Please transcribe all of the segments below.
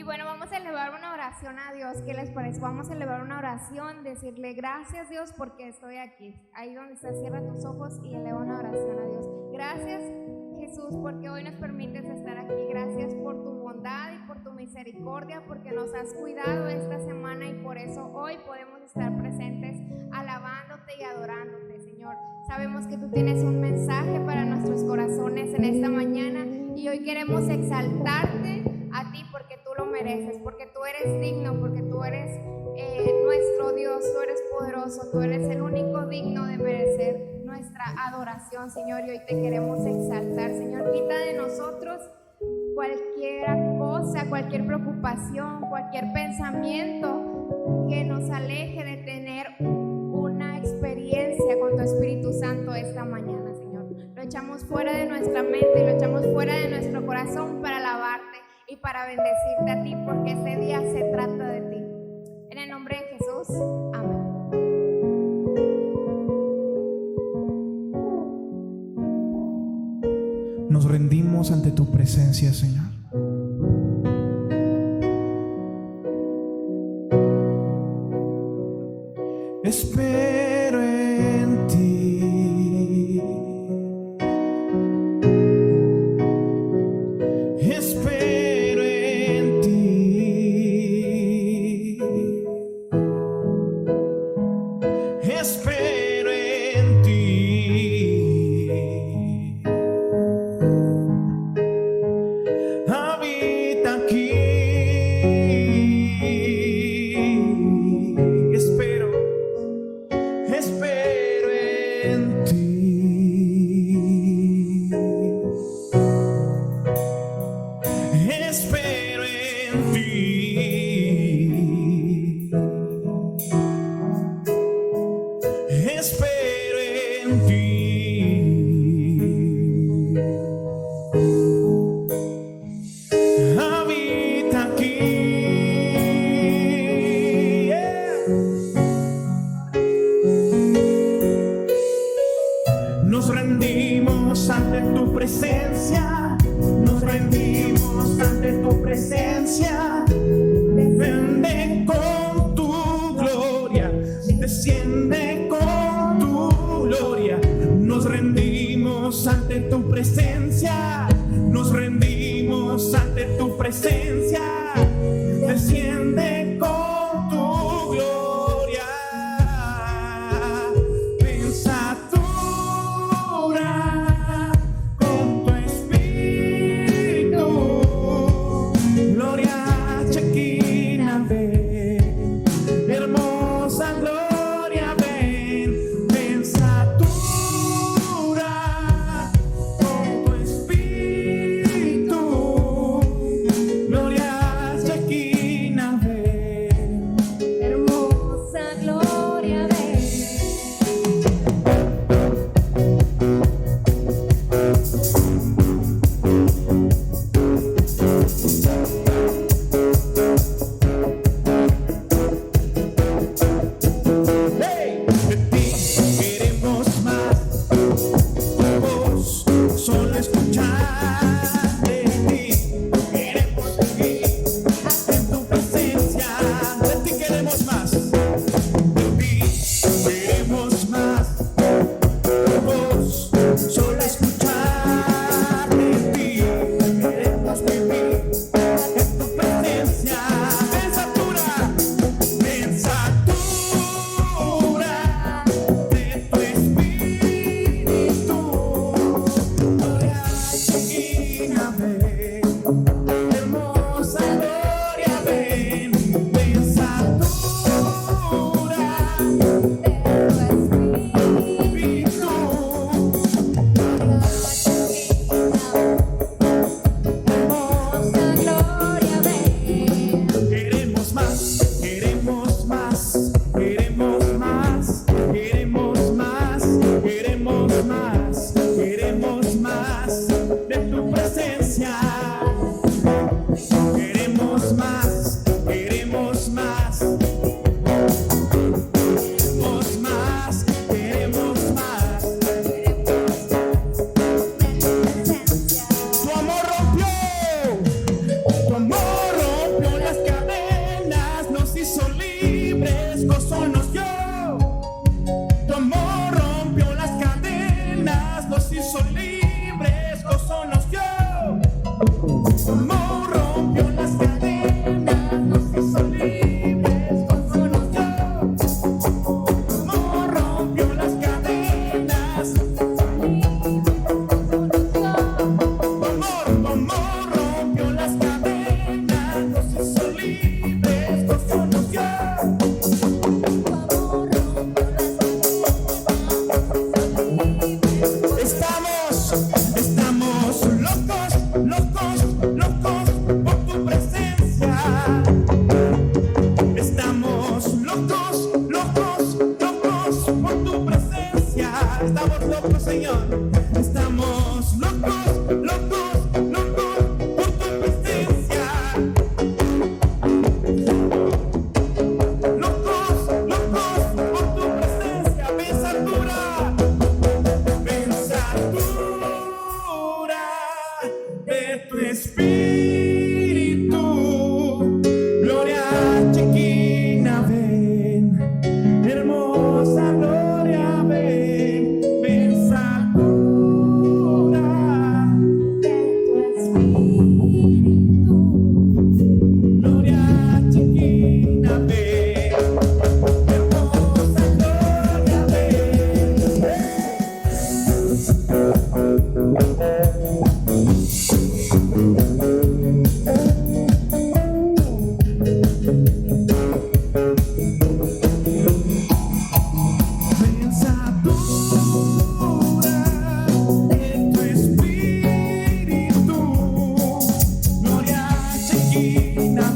Y bueno, vamos a elevar una oración a Dios. ¿Qué les parece? Vamos a elevar una oración, decirle gracias Dios porque estoy aquí. Ahí donde estás, cierra tus ojos y eleva una oración a Dios. Gracias Jesús porque hoy nos permites estar aquí. Gracias por tu bondad y por tu misericordia, porque nos has cuidado esta semana y por eso hoy podemos estar presentes alabándote y adorándote, Señor. Sabemos que tú tienes un mensaje para nuestros corazones en esta mañana y hoy queremos exaltarte a ti porque tú lo mereces, porque tú eres digno, porque tú eres nuestro Dios, tú eres poderoso, tú eres el único digno de merecer nuestra adoración, Señor, y hoy te queremos exaltar, Señor. Quita de nosotros cualquier cosa, cualquier preocupación, cualquier pensamiento que nos aleje de tener una experiencia con tu Espíritu Santo esta mañana, Señor. Lo echamos fuera de nuestra mente y lo echamos fuera de nuestro corazón para alabarte y para bendecirte a ti, porque este día se trata de ti. En el nombre de Jesús, amén. Nos rendimos ante tu presencia, Señor. Espero en ti. Espero en ti. Espero en ti. Habita aquí. Espero en ti. Espero en ti. Espero en ti. Habita aquí. Nos rendimos ante tu presencia, nos rendimos ante tu presencia. Desciende con tu gloria, desciende con tu gloria. Nos rendimos ante tu presencia, nos rendimos ante tu presencia. Desciende con tu gloria. Con tu espíritu, gloria Shekinah, ven, hermosa gloria, ven, pensatura, con tu espíritu, gloria Shekinah, ven, hermosa gloria, ven. Hey, de ti queremos más, tu voz solo escuchar de ti. Queremos vivir en tu presencia, de ti queremos más, de ti queremos más, tu voz solo escuchar de ti. Queremos vivir en tu presencia, pensatura de tu espíritu, gloria Shekinah, ven, hermosa gloria, ven, pensatura de tu espíritu, gloria Shekinah, hermosa gloria.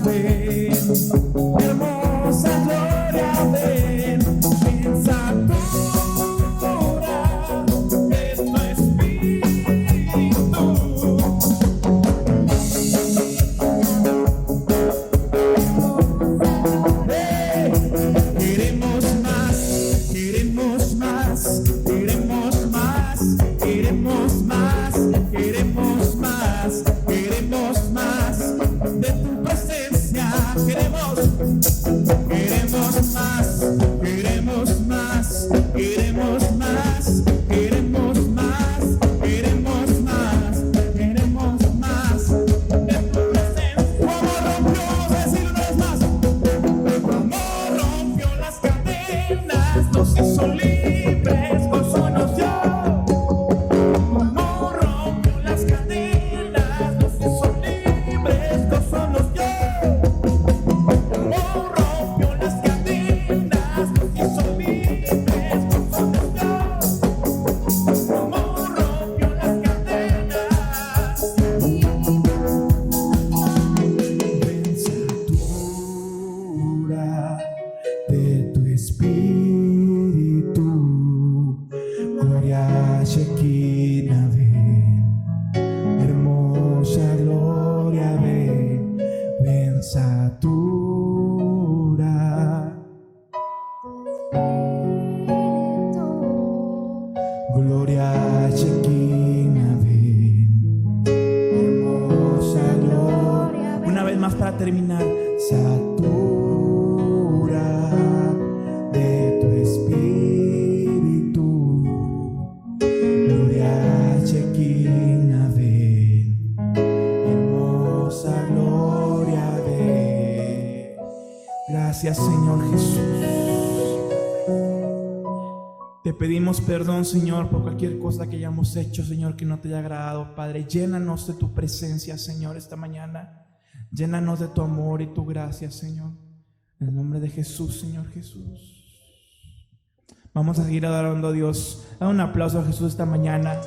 ven, hermosa gloria, ven, pensatura de tu espíritu. Queremos más, queremos más, queremos más, queremos más, queremos más, queremos más de tu presencia. Queremos más, queremos más, queremos más, queremos más, queremos más, queremos más de tu presencia. Como rompió, decir una vez más. Como rompió las cadenas, nos hizo libres, gozo nos dio. Como rompió las cadenas, nos hizo libres, gozo nos dio. Como rompió las cadenas, nos hizo libres, gozo nos dio. Como rompió las cadenas. Pensatura de tu espíritu, gloria Shekinah, ven, hermosa gloria, ven, pensatura, gloria Shekinah, ven, hermosa gloria. Una vez más para terminar. Satura de tu espíritu, gloria Shekinah, ven, hermosa gloria, ven. Gracias, Señor Jesús. Te pedimos perdón, Señor, por cualquier cosa que hayamos hecho, Señor, que no te haya agradado. Padre, llénanos de tu presencia, Señor, esta mañana. Llénanos de tu amor y tu gracia, Señor. En el nombre de Jesús, Señor Jesús. Vamos a seguir adorando a Dios. Da un aplauso a Jesús esta mañana.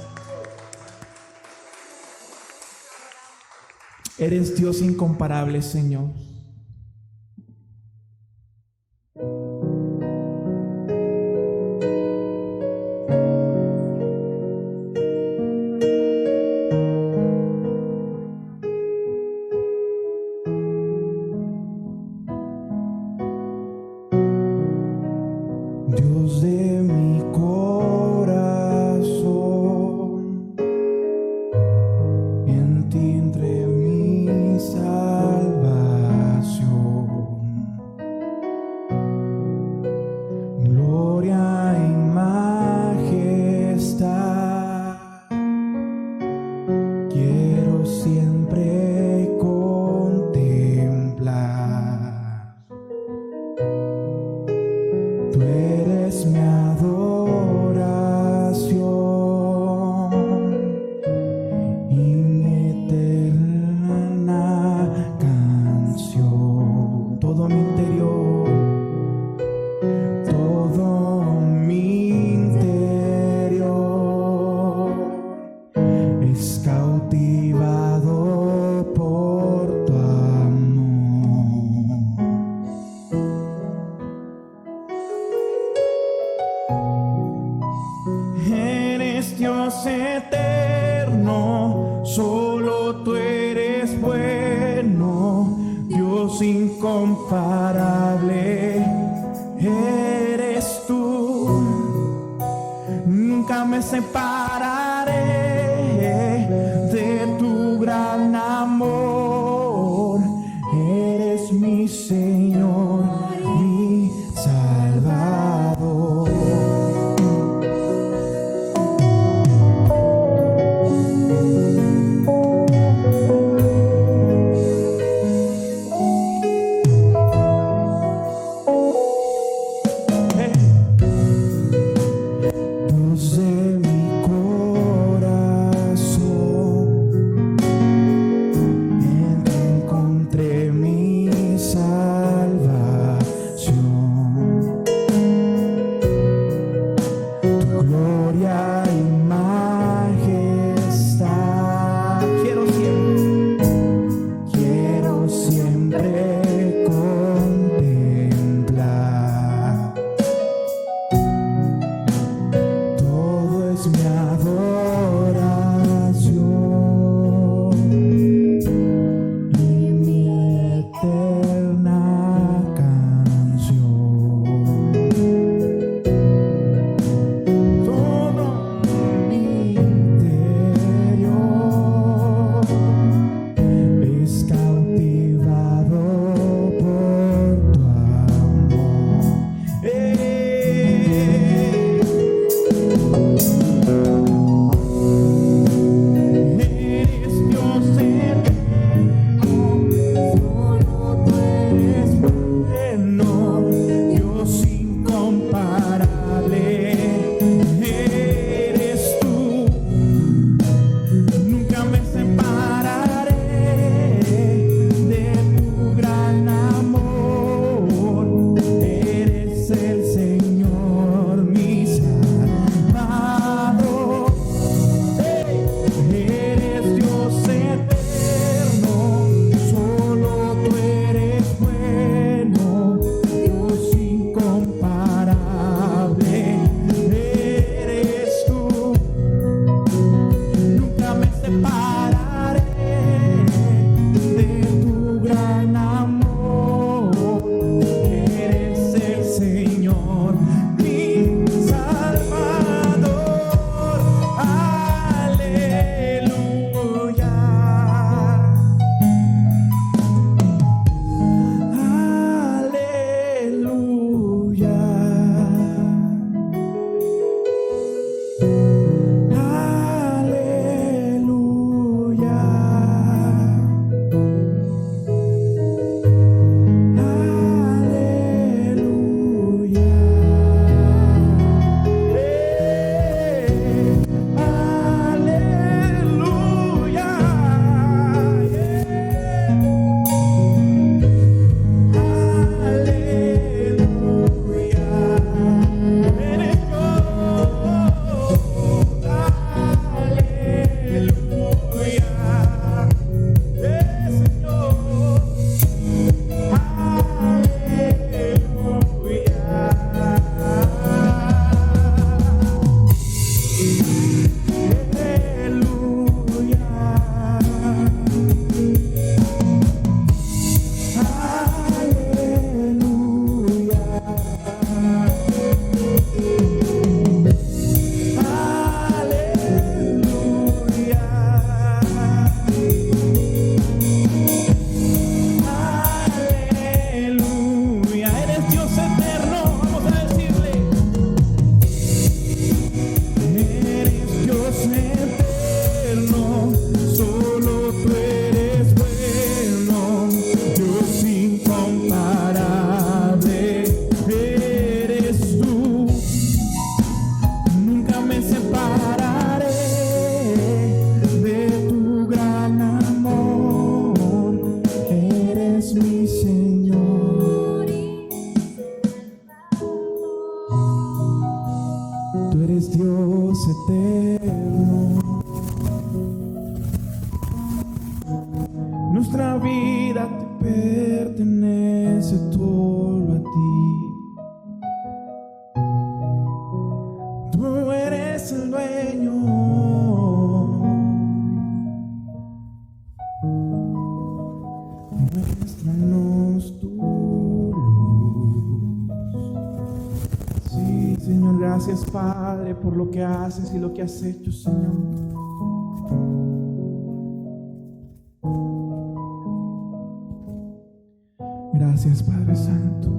Eres Dios incomparable, Señor. Dios de mi corazón, en ti entre mi salvación. Gloria y majestad, quiero siempre contemplar. Tú eres mi adoración y mi eterna canción. Todo mi interior, todo mi interior es cautivado por tu amor. Eres Dios eterno, solo tú eres bueno, Dios incomparable, eres tú. Nunca me separaré de tu gran amor, eres mi Señor, mi Salvador. Dios de mi corazón, en ti encontré mi salvación. vida te pertenece solo a ti. Tú eres el dueño. Muéstranos tu luz. Sí, Señor, gracias, Padre, por lo que haces y lo que has hecho, Señor. Gracias, Padre Santo.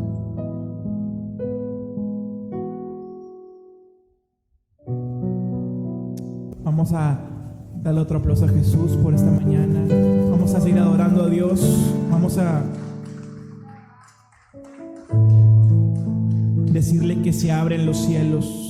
Vamos a darle otro aplauso a Jesús por esta mañana. Vamos a seguir adorando a Dios. Vamos a decirle que se abren los cielos.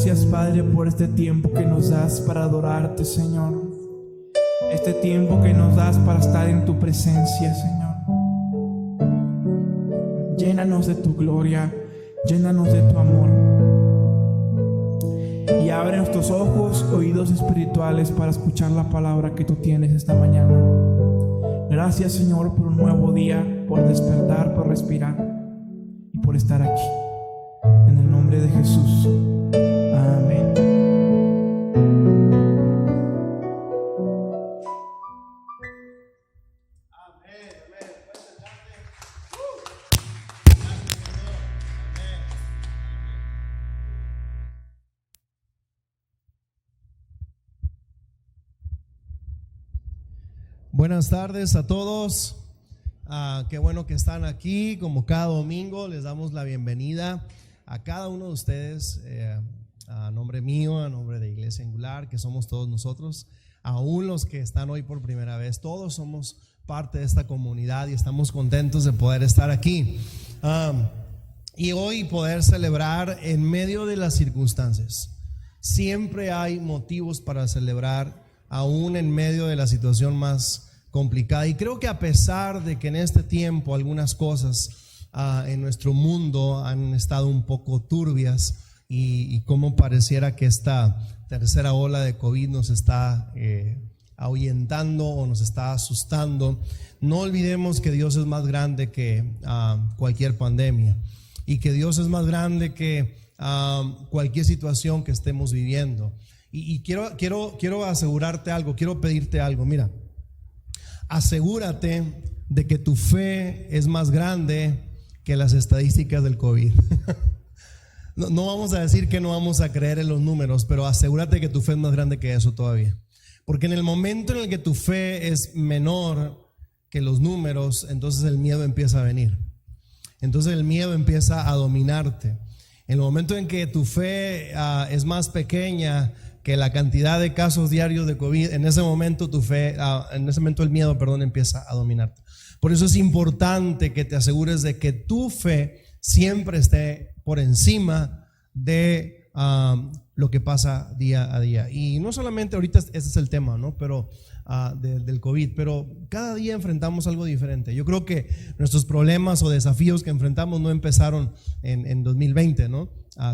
Gracias, Padre, por este tiempo que nos das para adorarte, Señor. Este tiempo que nos das para estar en tu presencia, Señor. Llénanos de tu gloria, llénanos de tu amor. Y abre nuestros ojos, oídos espirituales para escuchar la palabra que tú tienes esta mañana. Gracias, Señor, por un nuevo día, por despertar, por respirar y por estar aquí. En el nombre de Jesús. Amén. Buenas tardes a todos. Qué bueno que están aquí. Como cada domingo, les damos la bienvenida a cada uno de ustedes, a nombre mío, a nombre de Iglesia Angular, que somos todos nosotros, aún los que están hoy por primera vez. Todos somos parte de esta comunidad y estamos contentos de poder estar aquí y hoy poder celebrar en medio de las circunstancias. Siempre hay motivos para celebrar, aún en medio de la situación más complicada. Y creo que a pesar de que en este tiempo algunas cosas en nuestro mundo han estado un poco turbias y como pareciera que esta tercera ola de COVID nos está ahuyentando o nos está asustando, no olvidemos que Dios es más grande que cualquier pandemia y que Dios es más grande que cualquier situación que estemos viviendo. Y quiero asegurarte algo, quiero pedirte algo. Mira, asegúrate de que tu fe es más grande que las estadísticas del COVID. No vamos a decir que no vamos a creer en los números, pero asegúrate que tu fe es más grande que eso todavía. Porque en el momento en el que tu fe es menor que los números, entonces el miedo empieza a venir. Entonces el miedo empieza a dominarte. En el momento en que tu fe es más pequeña que la cantidad de casos diarios de COVID, en ese momento tu fe, en ese momento el miedo, empieza a dominarte. Por eso es importante que te asegures de que tu fe siempre esté por encima de lo que pasa día a día. Y no solamente ahorita ese es el tema, ¿no? Pero del COVID, pero cada día enfrentamos algo diferente. Yo creo que nuestros problemas o desafíos que enfrentamos no empezaron en 2020, ¿no?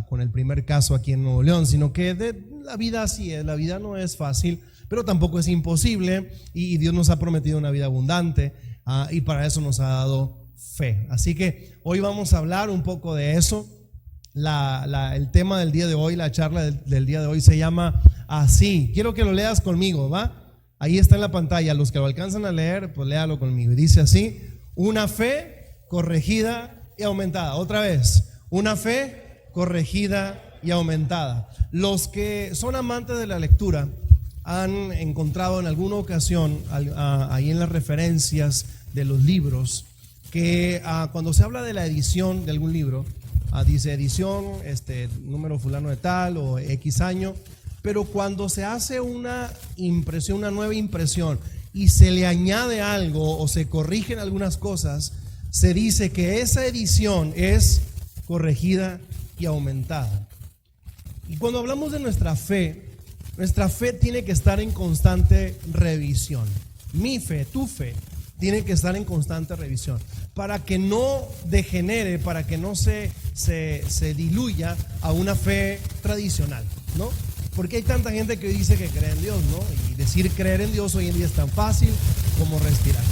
Con el primer caso aquí en Nuevo León, sino que la vida así es, la vida no es fácil, pero tampoco es imposible, y Dios nos ha prometido una vida abundante, y para eso nos ha dado fe. Así que hoy vamos a hablar un poco de eso. El tema del día de hoy, la charla del día de hoy se llama así. Quiero que lo leas conmigo, ¿va? Ahí está en la pantalla. Los que lo alcanzan a leer, pues léalo conmigo. Y dice así: una fe corregida y aumentada. Otra vez, una fe corregida y aumentada. Los que son amantes de la lectura han encontrado en alguna ocasión ahí en las referencias de los libros que cuando se habla de la edición de algún libro, dice edición, número fulano de tal o X año, pero cuando se hace una impresión, una nueva impresión, y se le añade algo o se corrigen algunas cosas, se dice que esa edición es corregida y aumentada. Y cuando hablamos de nuestra fe tiene que estar en constante revisión. Mi fe, tu fe, tiene que estar en constante revisión para que no degenere, para que no se diluya a una fe tradicional, ¿no? Porque hay tanta gente que dice que cree en Dios, ¿no? Y decir creer en Dios hoy en día es tan fácil como respirar.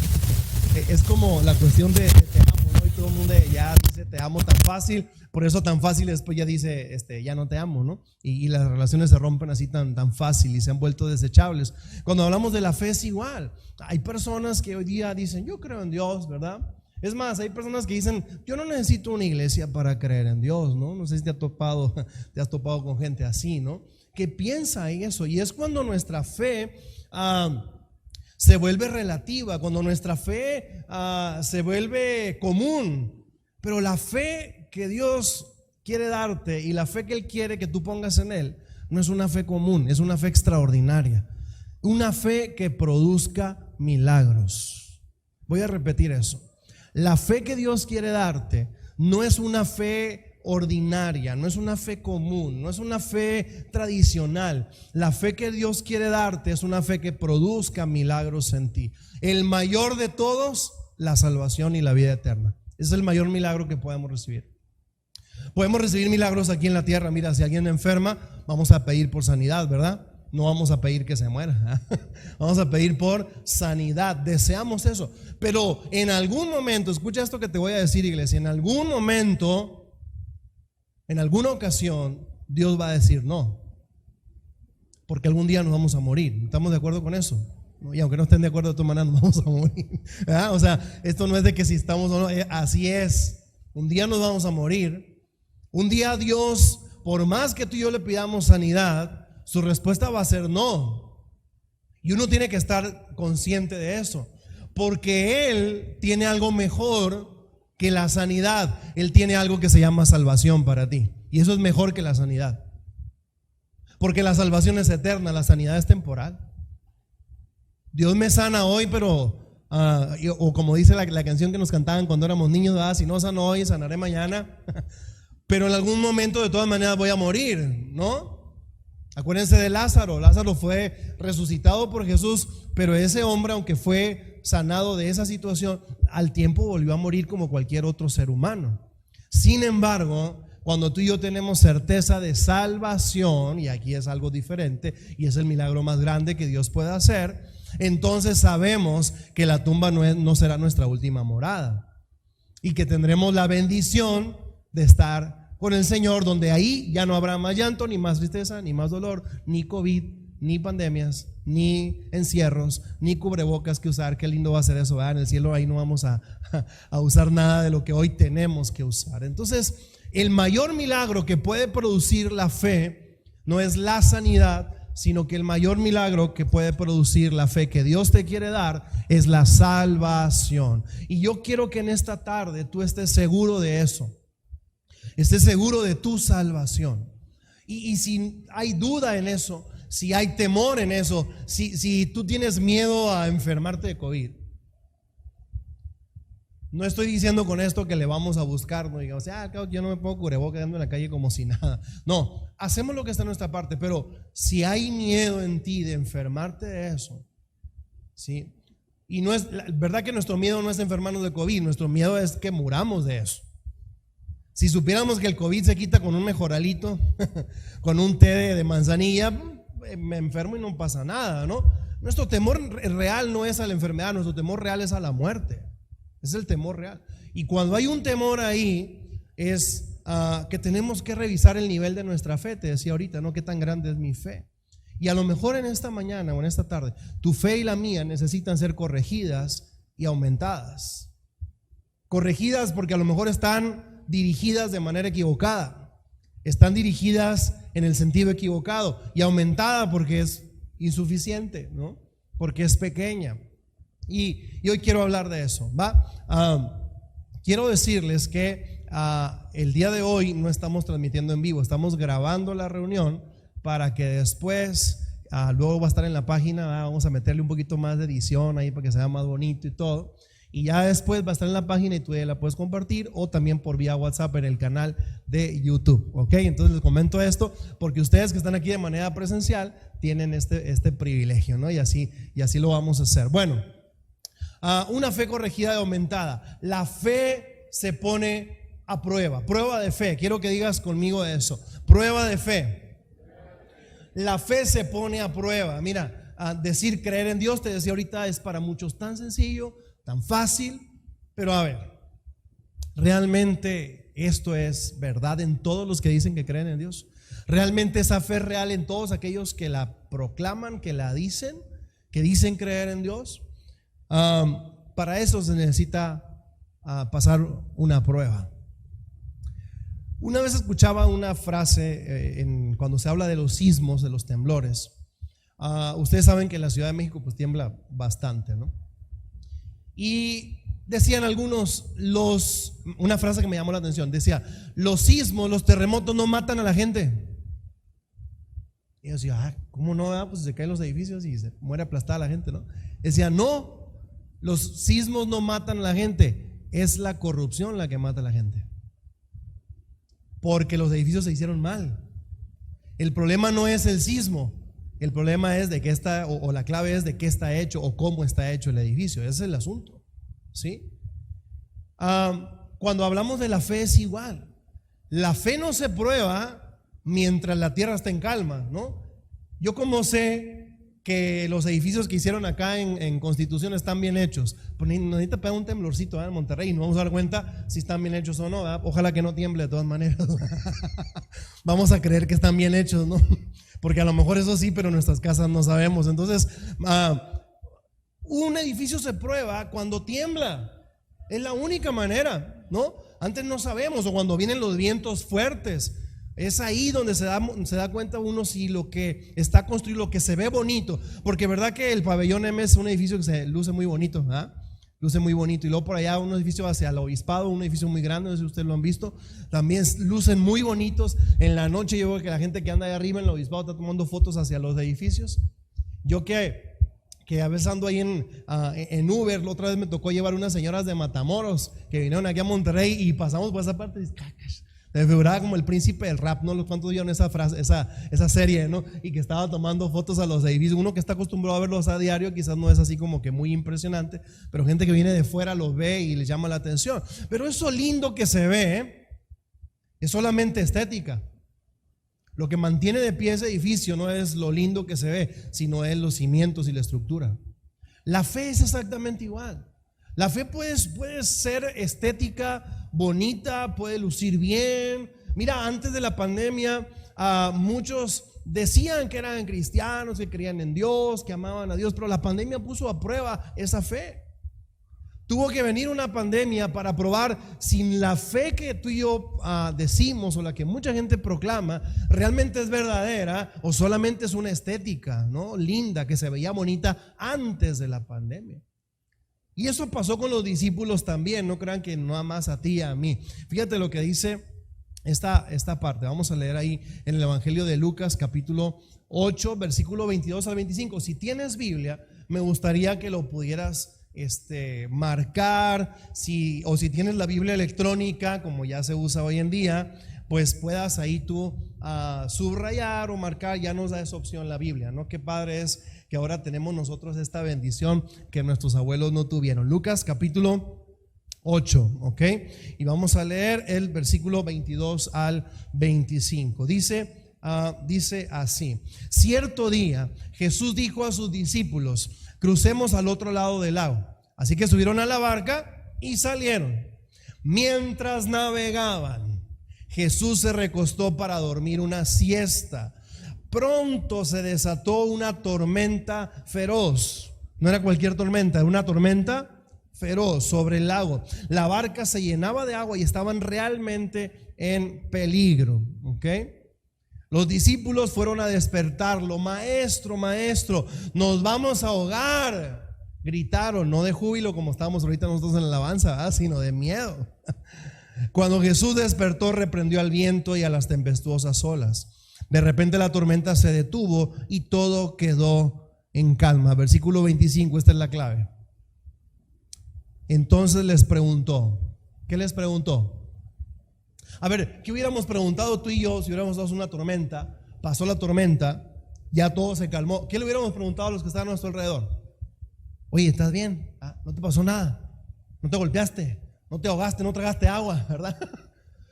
Es como la cuestión de te amo, ¿no? Y todo el mundo ya dice te amo tan fácil, por eso tan fácil después ya dice ya no te amo, ¿no? Y las relaciones se rompen así tan fácil y se han vuelto desechables. Cuando hablamos de la fe es igual. Hay personas que hoy día dicen yo creo en Dios, ¿verdad? Es más, hay personas que dicen yo no necesito una iglesia para creer en Dios, ¿no? No sé si te has topado con gente así, ¿no? Que piensa en eso, y es cuando nuestra fe se vuelve relativa, cuando nuestra fe se vuelve común. Pero la fe que Dios quiere darte y la fe que Él quiere que tú pongas en Él no es una fe común, es una fe extraordinaria, una fe que produzca milagros. Voy a repetir eso. La fe que Dios quiere darte no es una fe ordinaria, no es una fe común, no es una fe tradicional. La fe que Dios quiere darte es una fe que produzca milagros en ti. El mayor de todos, la salvación y la vida eterna. Ese es el mayor milagro que podemos recibir. Podemos recibir milagros aquí en la tierra. Mira, si alguien enferma, vamos a pedir por sanidad, ¿verdad? No vamos a pedir que se muera. Vamos a pedir por sanidad. Deseamos eso. Pero en algún momento, escucha esto que te voy a decir, iglesia, en algún momento, en alguna ocasión, Dios va a decir no. Porque algún día nos vamos a morir. ¿Estamos de acuerdo con eso? Y aunque no estén de acuerdo de tu manera, nos vamos a morir. ¿Verdad? O sea, esto no es de que si estamos o no, así es. Un día nos vamos a morir. Un día Dios, por más que tú y yo le pidamos sanidad, su respuesta va a ser no. Y uno tiene que estar consciente de eso, porque Él tiene algo mejor que la sanidad. Él tiene algo que se llama salvación para ti, y eso es mejor que la sanidad, porque la salvación es eterna, la sanidad es temporal. Dios me sana hoy, pero o como dice la canción que nos cantaban cuando éramos niños, ¿verdad? Si no sano hoy, sanaré mañana. Pero en algún momento de todas maneras voy a morir, ¿no? Acuérdense de Lázaro. Lázaro fue resucitado por Jesús, pero ese hombre, aunque fue sanado de esa situación, al tiempo volvió a morir como cualquier otro ser humano. Sin embargo, cuando tú y yo tenemos certeza de salvación, y aquí es algo diferente, y es el milagro más grande que Dios puede hacer, entonces sabemos que la tumba no será nuestra última morada, y que tendremos la bendición de estar con el Señor, donde ahí ya no habrá más llanto, ni más tristeza, ni más dolor, ni COVID, ni pandemias, ni encierros, ni cubrebocas que usar. Qué lindo va a ser eso, ¿verdad? En el cielo ahí no vamos a usar nada de lo que hoy tenemos que usar. Entonces, el mayor milagro que puede producir la fe no es la sanidad, sino que el mayor milagro que puede producir la fe que Dios te quiere dar es la salvación. Y yo quiero que en esta tarde tú estés seguro de eso. Estés seguro de tu salvación. Y si hay duda en eso, si hay temor en eso, si tú tienes miedo a enfermarte de COVID, no estoy diciendo con esto que le vamos a buscar, no digamos, claro, yo no me pongo cubrebocas ando en la calle como si nada. No, hacemos lo que está en nuestra parte, pero si hay miedo en ti de enfermarte de eso, ¿sí? Y no es verdad que nuestro miedo no es enfermarnos de COVID, nuestro miedo es que muramos de eso. Si supiéramos que el COVID se quita con un mejoralito, con un té de manzanilla, me enfermo y no pasa nada, ¿no? Nuestro temor real no es a la enfermedad, nuestro temor real es a la muerte. Es el temor real. Y cuando hay un temor ahí, es que tenemos que revisar el nivel de nuestra fe. Te decía ahorita, ¿no? ¿Qué tan grande es mi fe? Y a lo mejor en esta mañana o en esta tarde, tu fe y la mía necesitan ser corregidas y aumentadas. Corregidas porque a lo mejor están dirigidas de manera equivocada, están dirigidas en el sentido equivocado, y aumentada porque es insuficiente, ¿no? Porque es pequeña. Y hoy quiero hablar de eso, ¿va? Quiero decirles que el día de hoy no estamos transmitiendo en vivo, estamos grabando la reunión para que después, luego va a estar en la página, vamos a meterle un poquito más de edición ahí para que sea más bonito y todo. Y ya después va a estar en la página y tú ya la puedes compartir, o también por vía WhatsApp en el canal de YouTube, ¿ok? Entonces les comento esto porque ustedes que están aquí de manera presencial tienen este privilegio, ¿no? Y así lo vamos a hacer. Bueno, una fe corregida y aumentada. La fe se pone a prueba, prueba de fe. Quiero que digas conmigo eso, prueba de fe. La fe se pone a prueba. Mira, decir creer en Dios, te decía ahorita, es para muchos tan sencillo, tan fácil, pero a ver, ¿realmente esto es verdad en todos los que dicen que creen en Dios? ¿Realmente esa fe es real en todos aquellos que la proclaman, que la dicen, que dicen creer en Dios? Para eso se necesita pasar una prueba. Una vez escuchaba una frase cuando se habla de los sismos, de los temblores. Ustedes saben que en la Ciudad de México pues tiembla bastante, ¿no? Y decían algunos, una frase que me llamó la atención, decía, los sismos, los terremotos no matan a la gente. Y yo decía, ¿cómo no? Pues se caen los edificios y se muere aplastada la gente, ¿no? Decía, no, los sismos no matan a la gente, es la corrupción la que mata a la gente. porque los edificios se hicieron mal. El problema no es el sismo, el problema es de qué está, o la clave es de qué está hecho o cómo está hecho el edificio. Ese es el asunto, ¿sí? Cuando hablamos de la fe es igual. La fe no se prueba mientras la tierra está en calma, ¿no? Yo como sé que los edificios que hicieron acá en Constitución están bien hechos, pues necesita pegar un temblorcito en Monterrey y nos vamos a dar cuenta si están bien hechos o no, ¿verdad? Ojalá que no tiemble de todas maneras. Vamos a creer que están bien hechos, ¿no? Porque a lo mejor eso sí, pero en nuestras casas no sabemos. Entonces, un edificio se prueba cuando tiembla. Es la única manera, ¿no? Antes no sabemos, o cuando vienen los vientos fuertes. Es ahí donde se da cuenta uno si lo que está construido, lo que se ve bonito. Porque verdad que el pabellón M es un edificio que se luce muy bonito, ¿verdad? Luce muy bonito. Y luego por allá un edificio hacia el obispado, un edificio muy grande, no sé si ustedes lo han visto, también lucen muy bonitos. En la noche yo veo que la gente que anda ahí arriba en el obispado está tomando fotos hacia los edificios. Yo que a veces ando ahí en Uber, la otra vez me tocó llevar unas señoras de Matamoros que vinieron aquí a Monterrey y pasamos por esa parte y me figuraba como el príncipe del rap, ¿no? Los cuantos vieron esa frase, esa serie, ¿no? Y que estaba tomando fotos a los edificios. Uno que está acostumbrado a verlos a diario quizás no es así como que muy impresionante, pero gente que viene de fuera los ve y les llama la atención. Pero eso lindo que se ve es solamente estética. Lo que mantiene de pie ese edificio no es lo lindo que se ve, sino es los cimientos y la estructura. La fe es exactamente igual. La fe puede ser estética, bonita, puede lucir bien. Mira, antes de la pandemia, muchos decían que eran cristianos, que creían en Dios, que amaban a Dios, pero la pandemia puso a prueba esa fe. Tuvo que venir una pandemia para probar si la fe que tú y yo decimos, o la que mucha gente proclama, realmente es verdadera o solamente es una estética, ¿no? Linda, que se veía bonita antes de la pandemia. Y eso pasó con los discípulos también, no crean que nada más a ti y a mí. Fíjate lo que dice esta parte, vamos a leer ahí en el Evangelio de Lucas capítulo 8, versículo 22 al 25. Si tienes Biblia, me gustaría que lo pudieras marcar, o si tienes la Biblia electrónica, como ya se usa hoy en día, pues puedas ahí tú subrayar o marcar. Ya nos da esa opción la Biblia, ¿no? Qué padre es que ahora tenemos nosotros esta bendición que nuestros abuelos no tuvieron. Lucas capítulo 8, ¿ok? Y vamos a leer el versículo 22 al 25. Dice así: cierto día Jesús dijo a sus discípulos: crucemos al otro lado del lago. Así que subieron a la barca y salieron. Mientras navegaban, Jesús se recostó para dormir una siesta. Pronto se desató una tormenta feroz. No era cualquier tormenta, era una tormenta feroz sobre el lago. La barca se llenaba de agua y estaban realmente en peligro, ¿ok? Los discípulos fueron a despertarlo. Maestro, maestro, nos vamos a ahogar. Gritaron, no de júbilo como estábamos ahorita nosotros en la alabanza, sino de miedo. Cuando Jesús despertó, reprendió al viento y a las tempestuosas olas. De repente la tormenta se detuvo y todo quedó en calma. Versículo 25, esta es la clave. Entonces les preguntó. ¿Qué les preguntó? A ver, ¿qué hubiéramos preguntado tú y yo si hubiéramos dado una tormenta? Pasó la tormenta, ya todo se calmó. ¿Qué le hubiéramos preguntado a los que estaban a nuestro alrededor? Oye, ¿estás bien? ¿No te pasó nada? ¿No te golpeaste? ¿No te ahogaste? ¿No tragaste agua? ¿Verdad?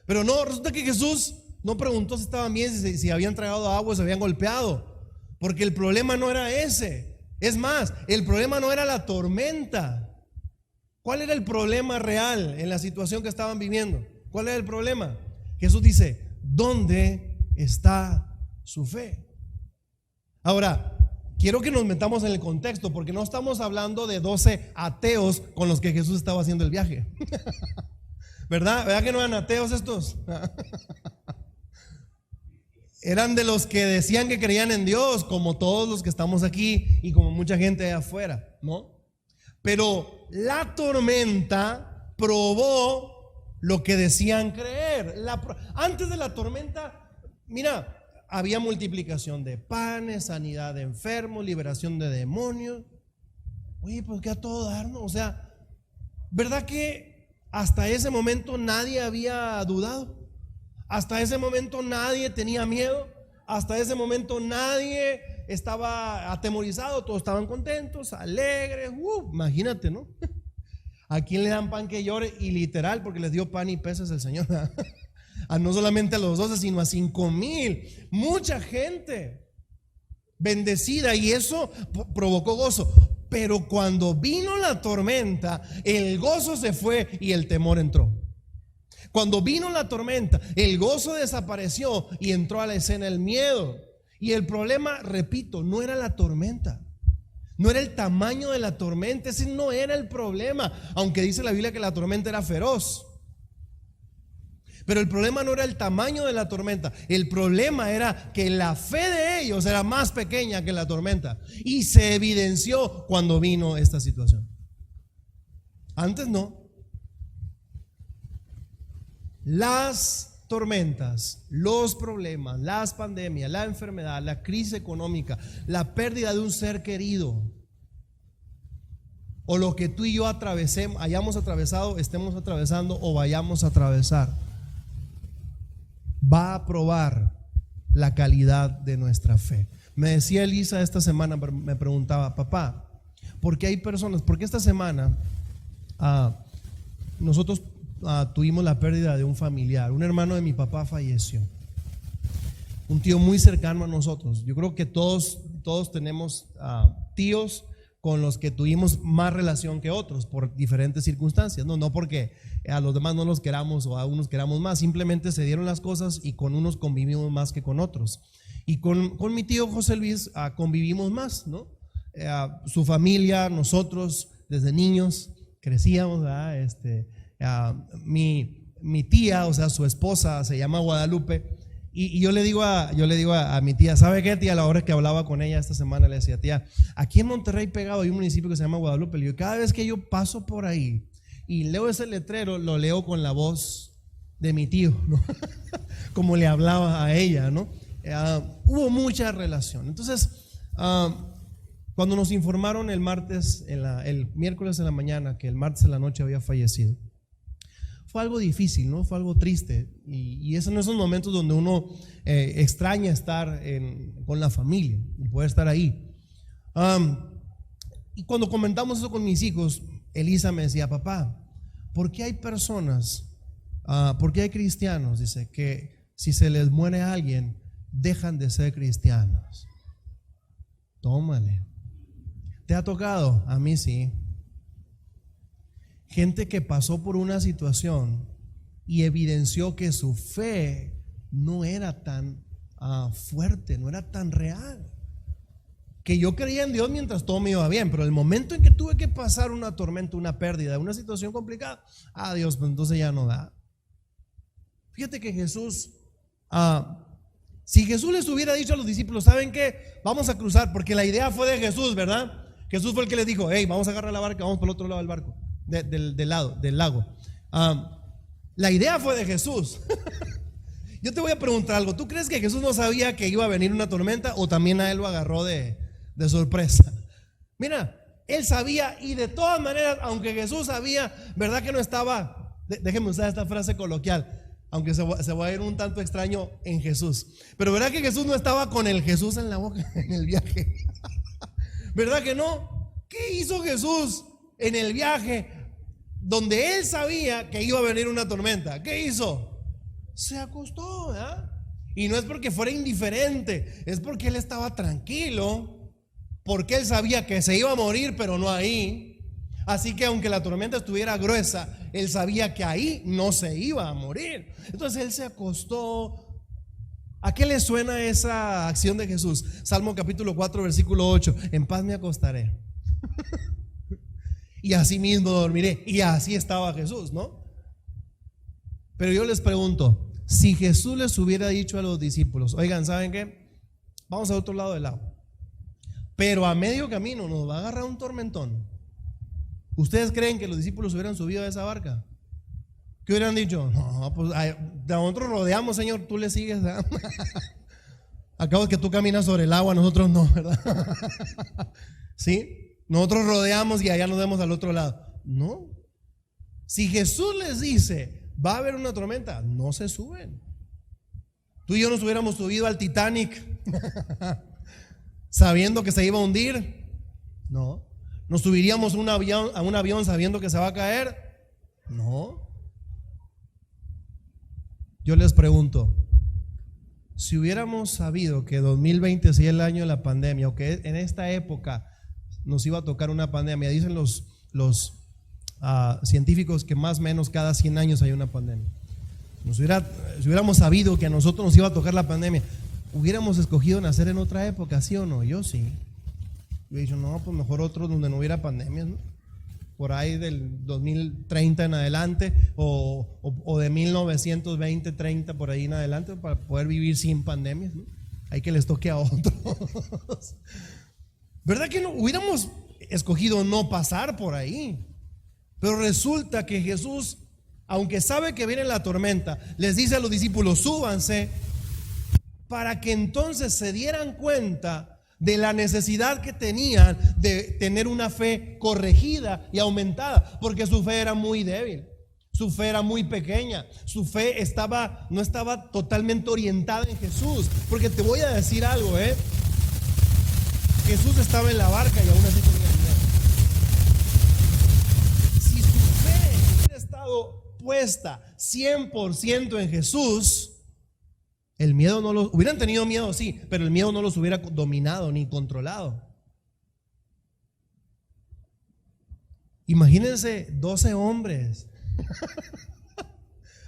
Pero no, resulta que Jesús no preguntó si estaban bien, si habían tragado agua, si habían golpeado, porque el problema no era ese. Es más, el problema no era la tormenta. ¿Cuál era el problema real en la situación que estaban viviendo? ¿Cuál era el problema? Jesús dice: ¿dónde está su fe? Ahora, quiero que nos metamos en el contexto, porque no estamos hablando de 12 ateos con los que Jesús estaba haciendo el viaje. ¿Verdad? ¿Verdad que no eran ateos estos? Eran de los que decían que creían en Dios, como todos los que estamos aquí y como mucha gente de afuera, ¿no? Pero la tormenta probó lo que decían creer. Antes de la tormenta, mira, había multiplicación de panes, sanidad de enfermos, liberación de demonios. Oye, pues que a todo dar, ¿no? O sea, ¿verdad que hasta ese momento nadie había dudado? Hasta ese momento nadie tenía miedo, hasta ese momento nadie estaba atemorizado, todos estaban contentos, alegres. Imagínate, ¿no? ¿A quién le dan pan que llore? Y literal, porque les dio pan y peces el Señor. No solamente a los 12, sino a 5,000. Mucha gente bendecida, y eso provocó gozo. Pero cuando vino la tormenta, el gozo se fue y el temor entró. Cuando vino la tormenta, el gozo desapareció y entró a la escena el miedo. Y el problema, repito, no era la tormenta, no era el tamaño de la tormenta, ese no era el problema, aunque dice la Biblia que la tormenta era feroz. Pero el problema no era el tamaño de la tormenta, el problema era que la fe de ellos era más pequeña que la tormenta, y se evidenció cuando vino esta situación. Antes no. Las tormentas, los problemas, las pandemias, la enfermedad, la crisis económica, la pérdida de un ser querido, o lo que tú y yo hayamos atravesado, estemos atravesando o vayamos a atravesar, va a probar la calidad de nuestra fe. Me decía Elisa esta semana, me preguntaba: papá, ¿por qué hay personas? Porque esta semana nosotros tuvimos la pérdida de un familiar. Un hermano de mi papá falleció, un tío muy cercano a nosotros. Yo creo que todos tenemos tíos con los que tuvimos más relación que otros por diferentes circunstancias. No porque a los demás no los queramos o a unos queramos más, simplemente se dieron las cosas y con unos convivimos más que con otros. Y con mi tío José Luis convivimos más, ¿no? Su familia, nosotros desde niños crecíamos, mi tía, o sea, su esposa se llama Guadalupe, y yo le digo a mi tía: ¿sabe qué, tía? A la hora que hablaba con ella esta semana, le decía: tía, aquí en Monterrey pegado hay un municipio que se llama Guadalupe. Le digo: cada vez que yo paso por ahí y leo ese letrero, lo leo con la voz de mi tío, ¿no? Como le hablaba a ella, ¿no? Hubo mucha relación. Entonces, cuando nos informaron el miércoles en la mañana que el martes en la noche había fallecido, fue algo difícil, ¿no? Fue algo triste, y es en esos momentos donde uno extraña estar con la familia y poder estar ahí. Y cuando comentamos eso con mis hijos, Elisa me decía: papá, ¿por qué hay personas, por qué hay cristianos, dice, que si se les muere a alguien dejan de ser cristianos? Tómale. ¿Te ha tocado? A mí sí. Gente que pasó por una situación y evidenció que su fe no era tan fuerte, no era tan real. Que yo creía en Dios mientras todo me iba bien, pero el momento en que tuve que pasar una tormenta, una pérdida, una situación complicada, Dios, pues entonces ya no da. Fíjate que Jesús, si Jesús les hubiera dicho a los discípulos: ¿saben qué? Vamos a cruzar, porque la idea fue de Jesús, ¿verdad? Jesús fue el que les dijo: hey, vamos a agarrar la barca, vamos por el otro lado del barco. Del lago. La idea fue de Jesús. Yo te voy a preguntar algo: ¿tú crees que Jesús no sabía que iba a venir una tormenta, o también a él lo agarró de sorpresa? Mira, él sabía, y de todas maneras, aunque Jesús sabía, ¿verdad que no estaba? Déjenme usar esta frase coloquial, aunque se va a ir un tanto extraño en Jesús, pero ¿verdad que Jesús no estaba con el Jesús en la boca en el viaje? ¿Verdad que no? ¿Qué hizo Jesús en el viaje donde él sabía que iba a venir una tormenta? ¿Qué hizo? Se acostó, ¿verdad? Y no es porque fuera indiferente, es porque él estaba tranquilo, porque él sabía que se iba a morir, pero no ahí. Así que aunque la tormenta estuviera gruesa, él sabía que ahí no se iba a morir. Entonces él se acostó. ¿A qué le suena esa acción de Jesús? Salmo capítulo 4, versículo 8: en paz me acostaré y así mismo dormiré. Y así estaba Jesús, ¿no? Pero yo les pregunto, si Jesús les hubiera dicho a los discípulos: oigan, ¿saben qué? Vamos al otro lado del lago, pero a medio camino nos va a agarrar un tormentón. ¿Ustedes creen que los discípulos hubieran subido a esa barca? ¿Qué hubieran dicho? No, pues nosotros rodeamos, Señor, tú le sigues, ¿verdad? Acabo que tú caminas sobre el agua, nosotros no, ¿verdad? ¿Sí? Nosotros rodeamos y allá nos vemos al otro lado. No. Si Jesús les dice: va a haber una tormenta, no se suben. Tú y yo nos hubiéramos subido al Titanic sabiendo que se iba a hundir. No. ¿Nos subiríamos a un avión sabiendo que se va a caer? No. Yo les pregunto, si hubiéramos sabido que 2020 sería el año de la pandemia, o que en esta época nos iba a tocar una pandemia, dicen los científicos que más o menos cada 100 años hay una pandemia. Si hubiéramos sabido que a nosotros nos iba a tocar la pandemia, ¿hubiéramos escogido nacer en otra época, sí o no? Yo sí. Yo he dicho, no, pues mejor otro donde no hubiera pandemias, ¿no? Por ahí del 2030 en adelante, o de 1920, 30 por ahí en adelante, para poder vivir sin pandemias, ¿no? Hay que les toque a otros. ¿Verdad que no hubiéramos escogido no pasar por ahí? Pero resulta que Jesús, aunque sabe que viene la tormenta, les dice a los discípulos, súbanse, para que entonces se dieran cuenta de la necesidad que tenían de tener una fe corregida y aumentada, porque su fe era muy débil, su fe era muy pequeña, su fe no estaba totalmente orientada en Jesús. Porque te voy a decir algo, Jesús estaba en la barca y aún así tenía miedo. Si su fe hubiera estado puesta 100% en Jesús, el miedo hubieran tenido miedo, sí, pero el miedo no los hubiera dominado ni controlado. Imagínense 12 hombres.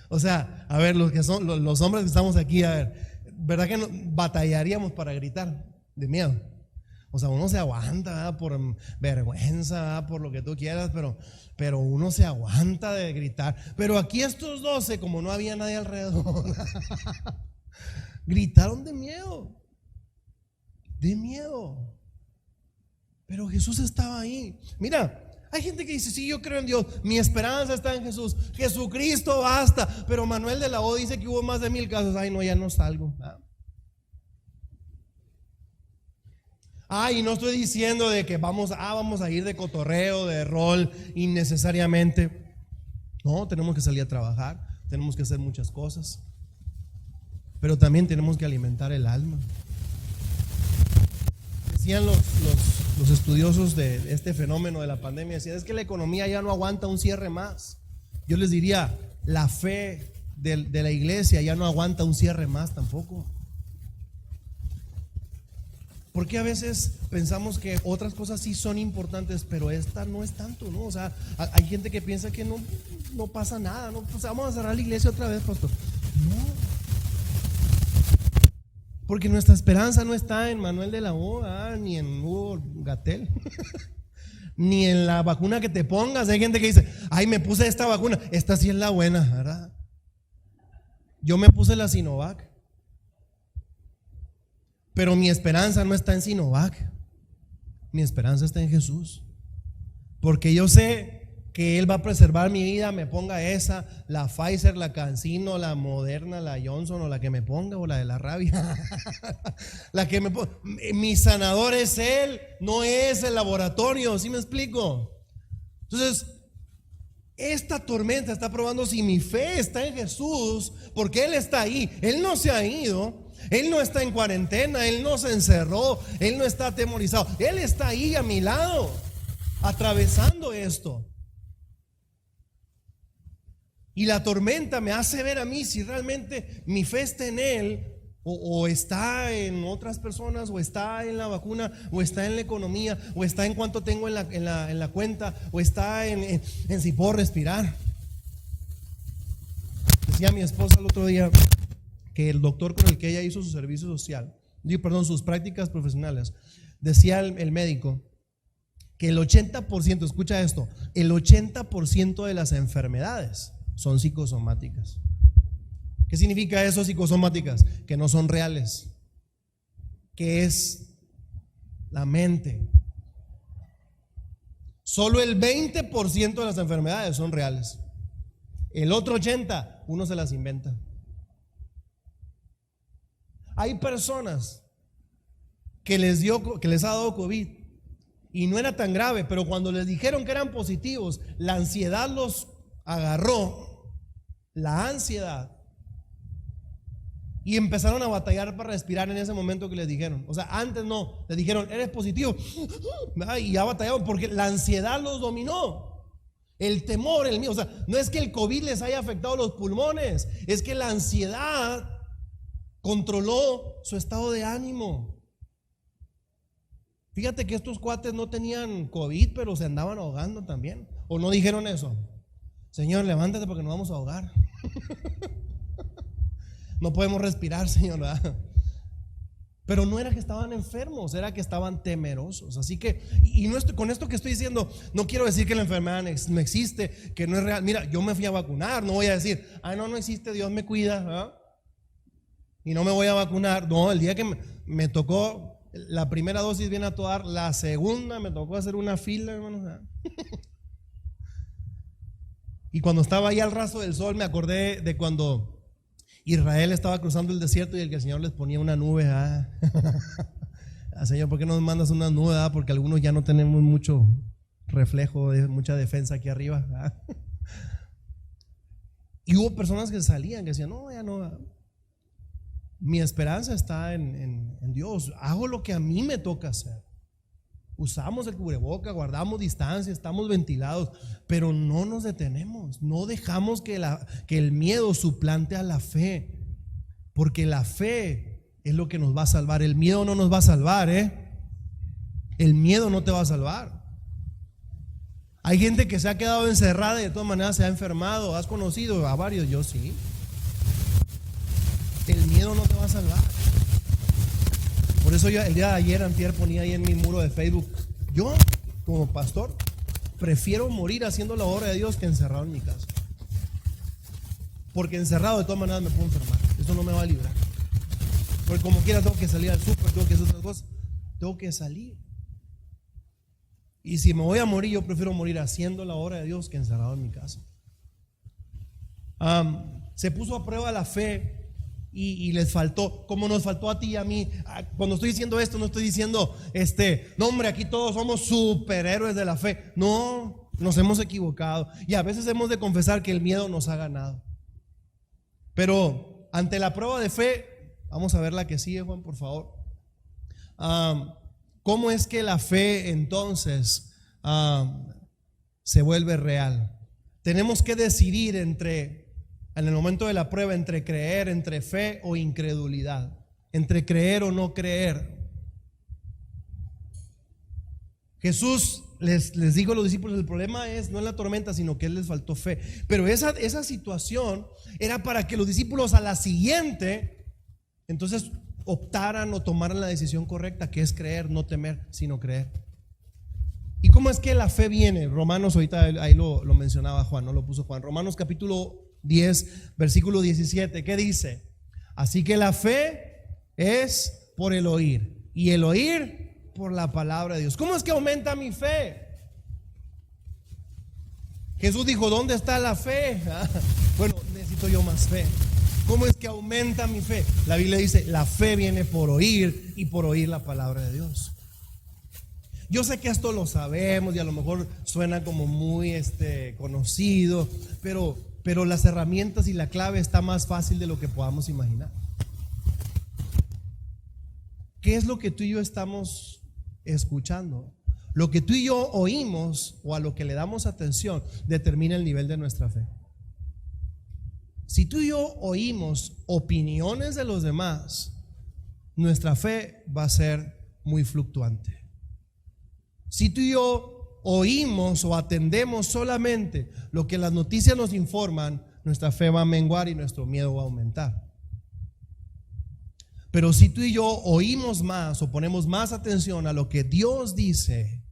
O sea, a ver, los hombres que estamos aquí, a ver, ¿verdad que batallaríamos para gritar de miedo? O sea, uno se aguanta, ¿verdad? Por vergüenza, ¿verdad? Por lo que tú quieras, pero uno se aguanta de gritar. Pero aquí estos 12, como no había nadie alrededor, gritaron de miedo. Pero Jesús estaba ahí. Mira, hay gente que dice, sí, yo creo en Dios, mi esperanza está en Jesús, Jesucristo basta. Pero Manuel de la O dice que hubo más de 1000 casos. Ay, no, ya no salgo. Y no estoy diciendo de que vamos a ir de cotorreo, de rol innecesariamente. No, tenemos que salir a trabajar, tenemos que hacer muchas cosas, pero también tenemos que alimentar el alma. Decían los estudiosos de este fenómeno de la pandemia, decían, es que la economía ya no aguanta un cierre más. Yo les diría, la fe de la iglesia ya no aguanta un cierre más tampoco. Porque a veces pensamos que otras cosas sí son importantes, pero esta no es tanto, ¿no? O sea, hay gente que piensa que no pasa nada, ¿no? Pues vamos a cerrar la iglesia otra vez, pastor. No. Porque nuestra esperanza no está en Manuel de la O, ni en Hugo Gatell, ni en la vacuna que te pongas. Hay gente que dice, ay, me puse esta vacuna, esta sí es la buena, ¿verdad? Yo me puse la Sinovac. Pero mi esperanza no está en Sinovac, mi esperanza está en Jesús. Porque yo sé que Él va a preservar mi vida, me ponga esa, la Pfizer, la CanSino, la Moderna, la Johnson, o la que me ponga, o la de la rabia. La que me ponga. Mi sanador es Él, no es el laboratorio, ¿sí me explico? Entonces, esta tormenta está probando si mi fe está en Jesús, porque Él está ahí, Él no se ha ido. Él no está en cuarentena, Él no se encerró, Él no está atemorizado, Él está ahí a mi lado, atravesando esto. Y la tormenta me hace ver a mí si realmente mi fe está en Él, o está en otras personas, o está en la vacuna, o está en la economía, o está en cuánto tengo en la cuenta, o está en si puedo respirar. Decía mi esposa el otro día que el doctor con el que ella hizo su servicio social, sus prácticas profesionales, decía el médico que el 80%, escucha esto, el 80% de las enfermedades son psicosomáticas. ¿Qué significa eso, psicosomáticas? Que no son reales, que es la mente. Solo el 20% de las enfermedades son reales. El otro 80% uno se las inventa. Hay personas que les ha dado COVID y no era tan grave, pero cuando les dijeron que eran positivos, la ansiedad los agarró, la ansiedad, Y empezaron a batallar para respirar en ese momento que les dijeron. O sea, antes no, les dijeron, eres positivo. Y ya batallaron porque la ansiedad los dominó. El temor, el miedo. O sea, no es que el COVID les haya afectado los pulmones, es que la ansiedad controló su estado de ánimo. Fíjate que estos cuates no tenían COVID, pero se andaban ahogando también. ¿O no dijeron eso? Señor, levántate porque nos vamos a ahogar. No podemos respirar, Señor, ¿verdad? Pero no era que estaban enfermos, era que estaban temerosos. Así que, y no estoy, con esto que estoy diciendo, no quiero decir que la enfermedad no existe, que no es real. Mira, yo me fui a vacunar, no voy a decir, no existe, Dios me cuida, ¿verdad? Y no me voy a vacunar. No, el día que me tocó la primera dosis viene a toda dar, la segunda me tocó hacer una fila, hermano. Y cuando estaba ahí al raso del sol me acordé de cuando Israel estaba cruzando el desierto y el que el Señor les ponía una nube. Señor, ¿por qué no nos mandas una nube? Porque algunos ya no tenemos mucho reflejo, mucha defensa aquí arriba. Y hubo personas que salían, que decían, no, ya no. Mi esperanza está en Dios. Hago lo que a mí me toca hacer. Usamos el cubreboca, guardamos distancia, estamos ventilados, pero no nos detenemos. No dejamos que el miedo suplante a la fe, porque la fe es lo que nos va a salvar. El miedo no nos va a salvar, El miedo no te va a salvar. Hay gente que se ha quedado encerrada y de todas maneras se ha enfermado. ¿Has conocido a varios? Yo sí. El miedo no te va a salvar. Por eso yo el día de ayer, antier, ponía ahí en mi muro de Facebook, yo como pastor prefiero morir haciendo la obra de Dios que encerrado en mi casa. Porque encerrado de todas maneras me puedo enfermar. Eso no me va a librar. Porque como quiera tengo que salir al súper, tengo que hacer otras cosas. Tengo que salir. Y si me voy a morir, yo prefiero morir haciendo la obra de Dios que encerrado en mi casa. Se puso a prueba la fe. Y les faltó, como nos faltó a ti y a mí. Cuando estoy diciendo esto, no estoy diciendo, no hombre, aquí todos somos superhéroes de la fe. No, nos hemos equivocado. Y a veces hemos de confesar que el miedo nos ha ganado. Pero ante la prueba de fe, vamos a ver la que sigue, Juan, por favor. ¿Cómo es que la fe entonces se vuelve real? Tenemos que decidir en el momento de la prueba, entre creer, entre fe o incredulidad, entre creer o no creer. Jesús les dijo a los discípulos, el problema no es la tormenta, sino que les faltó fe. Pero esa situación era para que los discípulos a la siguiente entonces optaran o tomaran la decisión correcta, que es creer, no temer, sino creer. ¿Y cómo es que la fe viene? Romanos, ahorita ahí lo mencionaba Juan, no lo puso Juan. Romanos capítulo 10, versículo 17, ¿qué dice? Así que la fe es por el oír, y el oír por la palabra de Dios. ¿Cómo es que aumenta mi fe? Jesús dijo, ¿dónde está la fe? Bueno, necesito yo más fe. ¿Cómo es que aumenta mi fe? La Biblia dice, la fe viene por oír y por oír la palabra de Dios. Yo sé que esto lo sabemos y a lo mejor suena como muy conocido, pero las herramientas y la clave está más fácil de lo que podamos imaginar. ¿Qué es lo que tú y yo estamos escuchando? Lo que tú y yo oímos o a lo que le damos atención determina el nivel de nuestra fe. Si tú y yo oímos opiniones de los demás, nuestra fe va a ser muy fluctuante. Si tú y yo oímos o atendemos solamente lo que las noticias nos informan, nuestra fe va a menguar y nuestro miedo va a aumentar. Pero si tú y yo oímos más o ponemos más atención a lo que Dios dice,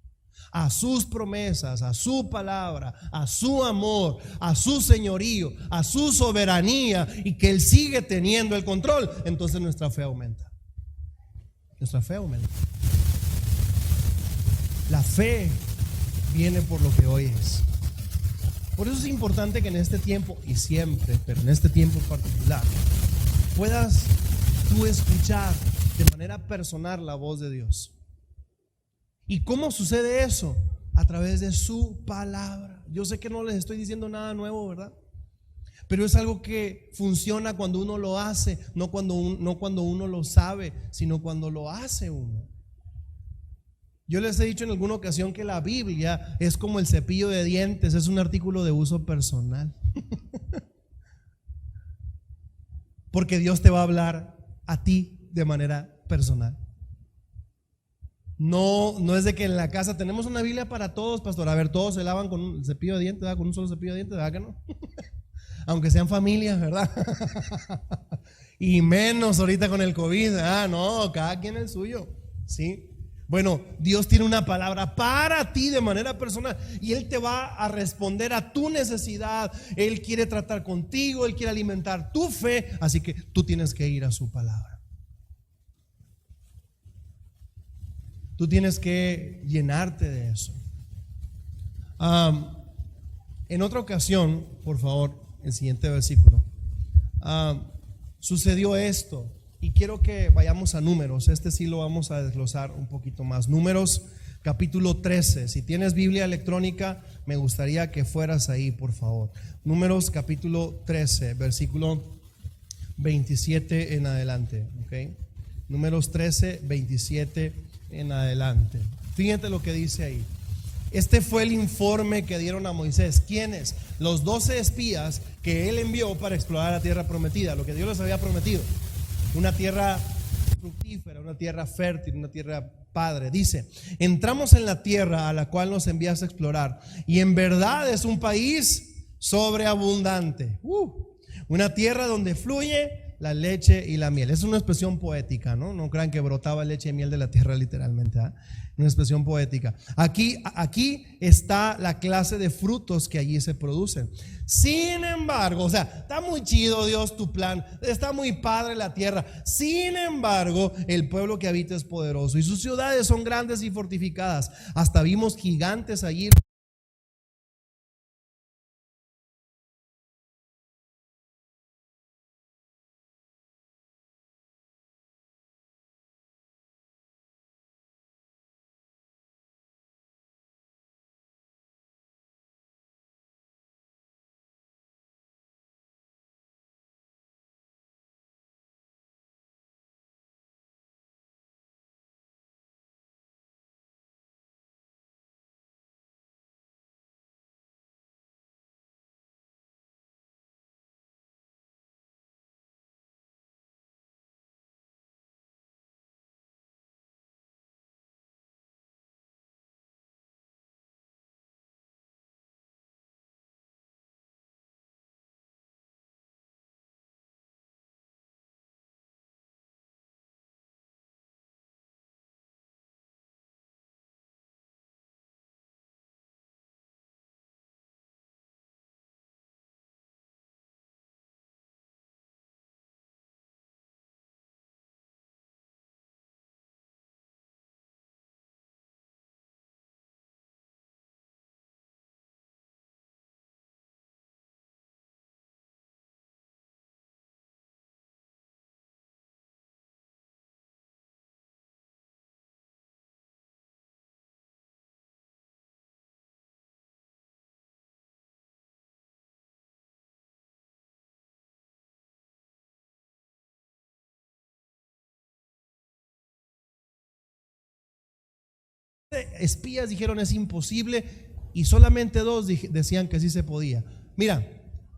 a sus promesas, a su palabra, a su amor, a su señorío, a su soberanía, y que Él sigue teniendo el control, entonces nuestra fe aumenta. Nuestra fe aumenta. La fe viene por lo que oyes. Por eso es importante que en este tiempo, y siempre, pero en este tiempo en particular, puedas tú escuchar de manera personal la voz de Dios. ¿Y cómo sucede eso? A través de su palabra. Yo sé que no les estoy diciendo nada nuevo, ¿verdad? Pero es algo que funciona cuando uno lo hace, no cuando uno lo sabe, sino cuando lo hace uno. Yo les he dicho en alguna ocasión que la Biblia es como el cepillo de dientes, es un artículo de uso personal. Porque Dios te va a hablar a ti de manera personal. No es de que en la casa tenemos una Biblia para todos, pastor. A ver, todos se lavan con un cepillo de dientes, ¿verdad? Con un solo cepillo de dientes, ¿verdad que no? Aunque sean familias, ¿verdad? Y menos ahorita con el COVID. No, cada quien el suyo, ¿sí? Bueno, Dios tiene una palabra para ti de manera personal y Él te va a responder a tu necesidad. Él quiere tratar contigo, Él quiere alimentar tu fe, así que tú tienes que ir a su palabra. Tú tienes que llenarte de eso. En otra ocasión, por favor, el siguiente versículo. Sucedió esto. Y quiero que vayamos a Números. Este sí lo vamos a desglosar un poquito más. Números capítulo 13. Si tienes Biblia electrónica, me gustaría que fueras ahí, por favor. Números capítulo 13, versículo 27 en adelante. ¿Okay? Números 13, 27 en adelante. Fíjate lo que dice ahí. Este fue el informe que dieron a Moisés. ¿Quiénes? Los 12 espías que él envió para explorar la tierra prometida, lo que Dios les había prometido. Una tierra fructífera, una tierra fértil, una tierra padre. Dice: entramos en la tierra a la cual nos envías a explorar, y en verdad es un país sobreabundante. Una tierra donde fluye la leche y la miel. Es una expresión poética, ¿no? No crean que brotaba leche y miel de la tierra literalmente, ¿eh? Una expresión poética. Aquí está la clase de frutos que allí se producen. Sin embargo, o sea, está muy chido, Dios, tu plan, está muy padre la tierra. Sin embargo, el pueblo que habita es poderoso y sus ciudades son grandes y fortificadas. Hasta vimos gigantes allí. Espías dijeron es imposible y solamente 2 decían que sí se podía. Mira,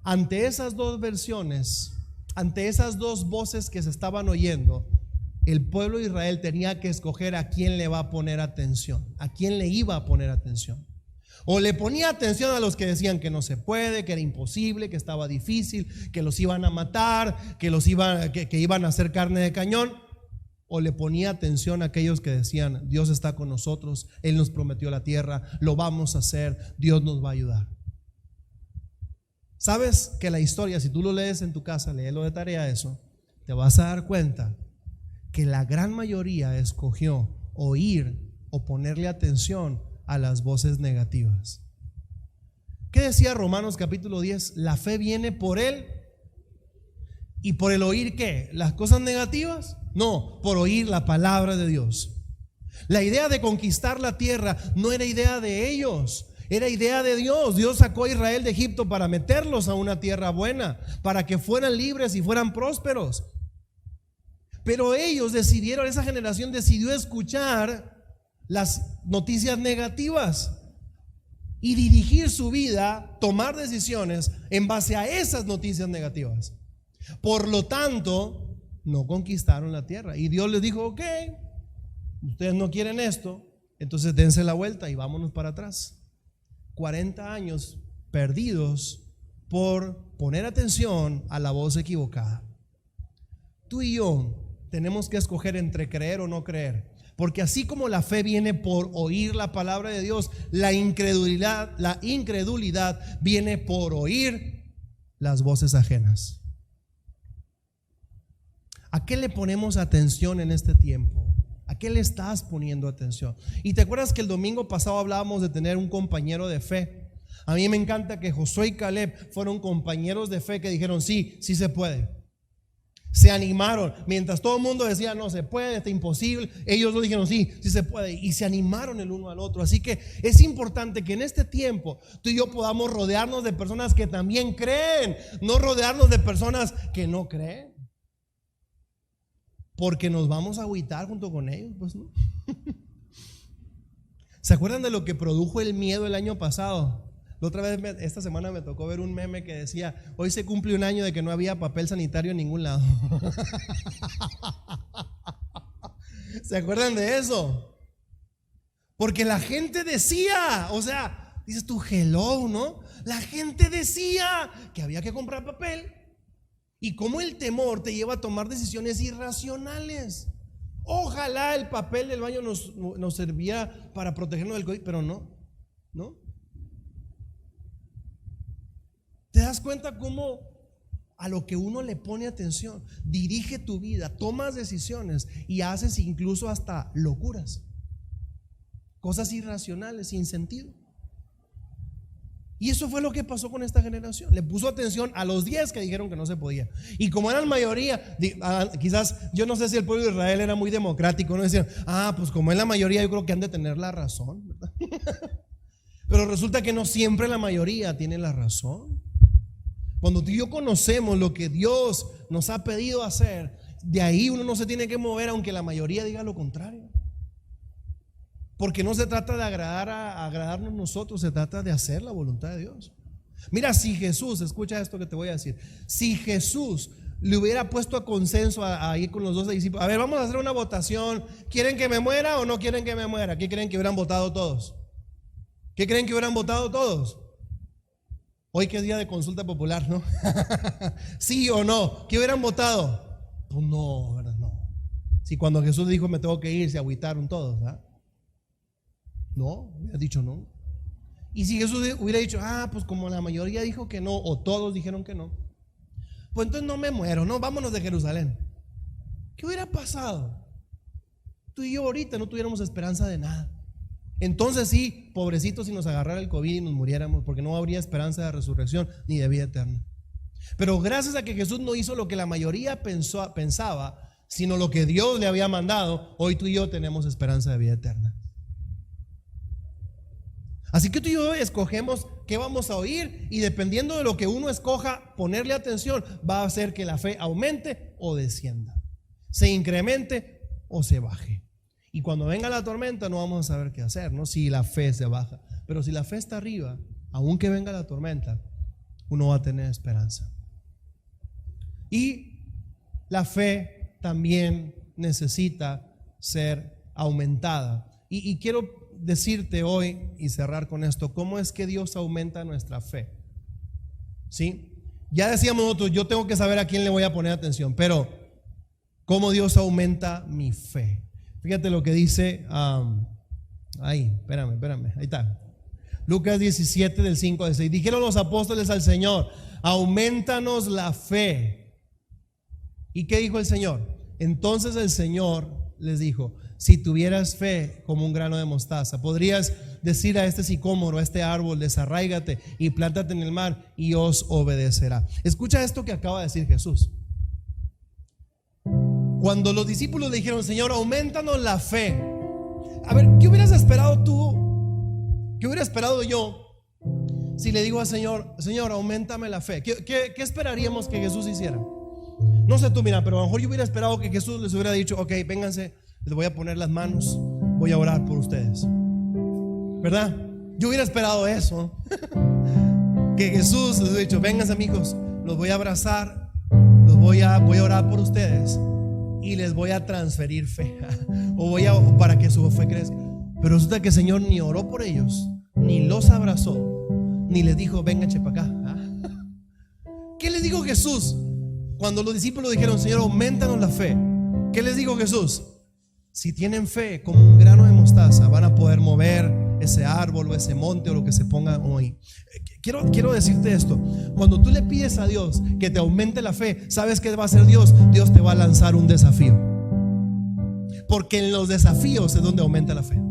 ante esas 2 versiones, ante esas 2 voces que se estaban oyendo, el pueblo de Israel tenía que escoger a quién le va a poner atención, a quién le iba a poner atención. O le ponía atención a los que decían que no se puede, que era imposible, que estaba difícil, que los iban a matar, que iban a hacer carne de cañón. O le ponía atención a aquellos que decían: Dios está con nosotros, Él nos prometió la tierra, lo vamos a hacer, Dios nos va a ayudar. Sabes que la historia, si tú lo lees en tu casa, léelo de tarea eso, te vas a dar cuenta que la gran mayoría escogió oír o ponerle atención a las voces negativas. ¿Qué decía Romanos capítulo 10? La fe viene por él. ¿Y por el oír qué? ¿Las cosas negativas? No, por oír la palabra de Dios. La idea de conquistar la tierra no era idea de ellos. Era idea de Dios. Dios sacó a Israel de Egipto para meterlos a una tierra buena, para que fueran libres y fueran prósperos. Pero ellos decidieron, esa generación decidió escuchar las noticias negativas y dirigir su vida, tomar decisiones en base a esas noticias negativas. Por lo tanto, no conquistaron la tierra. Y Dios les dijo: ok, ustedes no quieren esto, entonces dense la vuelta y vámonos para atrás. 40 años perdidos por poner atención a la voz equivocada. Tú y yo tenemos que escoger entre creer o no creer, porque así como la fe viene por oír la palabra de Dios, la incredulidad viene por oír las voces ajenas. ¿A qué le ponemos atención en este tiempo? ¿A qué le estás poniendo atención? Y te acuerdas que el domingo pasado hablábamos de tener un compañero de fe. A mí me encanta que Josué y Caleb fueron compañeros de fe que dijeron: sí, sí se puede. Se animaron. Mientras todo el mundo decía: no se puede, está imposible, ellos lo dijeron: sí, sí se puede. Y se animaron el uno al otro. Así que es importante que en este tiempo tú y yo podamos rodearnos de personas que también creen, no rodearnos de personas que no creen, porque nos vamos a agüitar junto con ellos, pues no. ¿Se acuerdan de lo que produjo el miedo el año pasado? La otra vez, esta semana me tocó ver un meme que decía: hoy se cumple un año de que no había papel sanitario en ningún lado. ¿Se acuerdan de eso? Porque la gente decía, o sea, dices tú, hello, ¿no? La gente decía que había que comprar papel. Y cómo el temor te lleva a tomar decisiones irracionales. Ojalá el papel del baño nos servía para protegernos del COVID, pero no. ¿Te das cuenta cómo a lo que uno le pone atención dirige tu vida, tomas decisiones y haces incluso hasta locuras, cosas irracionales, sin sentido? Y eso fue lo que pasó con esta generación. Le puso atención a los 10 que dijeron que no se podía. Y como eran mayoría, quizás, yo no sé si el pueblo de Israel era muy democrático, no decían: pues como es la mayoría, yo creo que han de tener la razón, ¿verdad? Pero resulta que no siempre la mayoría tiene la razón. Cuando tú y yo conocemos lo que Dios nos ha pedido hacer, de ahí uno no se tiene que mover aunque la mayoría diga lo contrario. Porque no se trata de agradarnos nosotros, se trata de hacer la voluntad de Dios. Mira, si Jesús, escucha esto que te voy a decir, si Jesús le hubiera puesto a consenso ahí con los 12 discípulos: a ver, vamos a hacer una votación, ¿quieren que me muera o no quieren que me muera? ¿Qué creen que hubieran votado todos? ¿Qué creen que hubieran votado todos? Hoy que es día de consulta popular, ¿no? ¿Sí o no? ¿Qué hubieran votado? Pues no, ¿verdad? No. Si cuando Jesús dijo me tengo que ir, se agüitaron todos, ¿verdad? No, hubiera dicho no. Y si Jesús hubiera dicho: pues como la mayoría dijo que no, o todos dijeron que no, pues entonces no me muero, no, vámonos de Jerusalén. ¿Qué hubiera pasado? Tú y yo ahorita no tuviéramos esperanza de nada. Entonces sí, pobrecitos si nos agarrara el COVID y nos muriéramos, porque no habría esperanza de resurrección ni de vida eterna. Pero gracias a que Jesús no hizo lo que la mayoría pensaba, sino lo que Dios le había mandado, hoy tú y yo tenemos esperanza de vida eterna. Así que tú y yo escogemos qué vamos a oír, y dependiendo de lo que uno escoja ponerle atención, va a hacer que la fe aumente o descienda, se incremente o se baje. Y cuando venga la tormenta no vamos a saber qué hacer, ¿no? Si la fe se baja. Pero si la fe está arriba, aunque venga la tormenta, uno va a tener esperanza. Y la fe también necesita ser aumentada. Y quiero decirte hoy y cerrar con esto: ¿cómo es que Dios aumenta nuestra fe? ¿Sí? Ya decíamos nosotros, yo tengo que saber a quién le voy a poner atención, pero ¿cómo Dios aumenta mi fe? Fíjate lo que dice espérame, ahí está. Lucas 17 del 5 al 6. Dijeron los apóstoles al Señor: aumentanos la fe. ¿Y qué dijo el Señor? Entonces el Señor les dijo: si tuvieras fe como un grano de mostaza, podrías decir a este sicómoro, a este árbol: desarráigate y plántate en el mar, y os obedecerá. Escucha esto que acaba de decir Jesús. Cuando los discípulos le dijeron: Señor, aumentanos la fe. A ver, ¿qué hubieras esperado tú ¿Qué hubiera esperado yo si le digo al Señor, Señor, auméntame la fe? ¿Qué esperaríamos que Jesús hiciera? No sé tú, mira, pero a lo mejor yo hubiera esperado que Jesús les hubiera dicho, ok, vénganse, les voy a poner las manos, voy a orar por ustedes, ¿verdad? Yo hubiera esperado eso. Que Jesús les hubiera dicho, vénganse amigos, los voy a abrazar, voy a orar por ustedes y les voy a transferir fe o para que su fe crezca. Pero resulta que el Señor ni oró por ellos, ni los abrazó, ni les dijo, vénganse para acá. ¿Qué les dijo Jesús? Cuando los discípulos dijeron, Señor, aumentanos la fe, ¿qué les dijo Jesús? Si tienen fe como un grano de mostaza, van a poder mover ese árbol o ese monte o lo que se ponga hoy. Quiero decirte esto: cuando tú le pides a Dios que te aumente la fe, ¿sabes qué va a hacer Dios? Dios te va a lanzar un desafío, porque en los desafíos es donde aumenta la fe.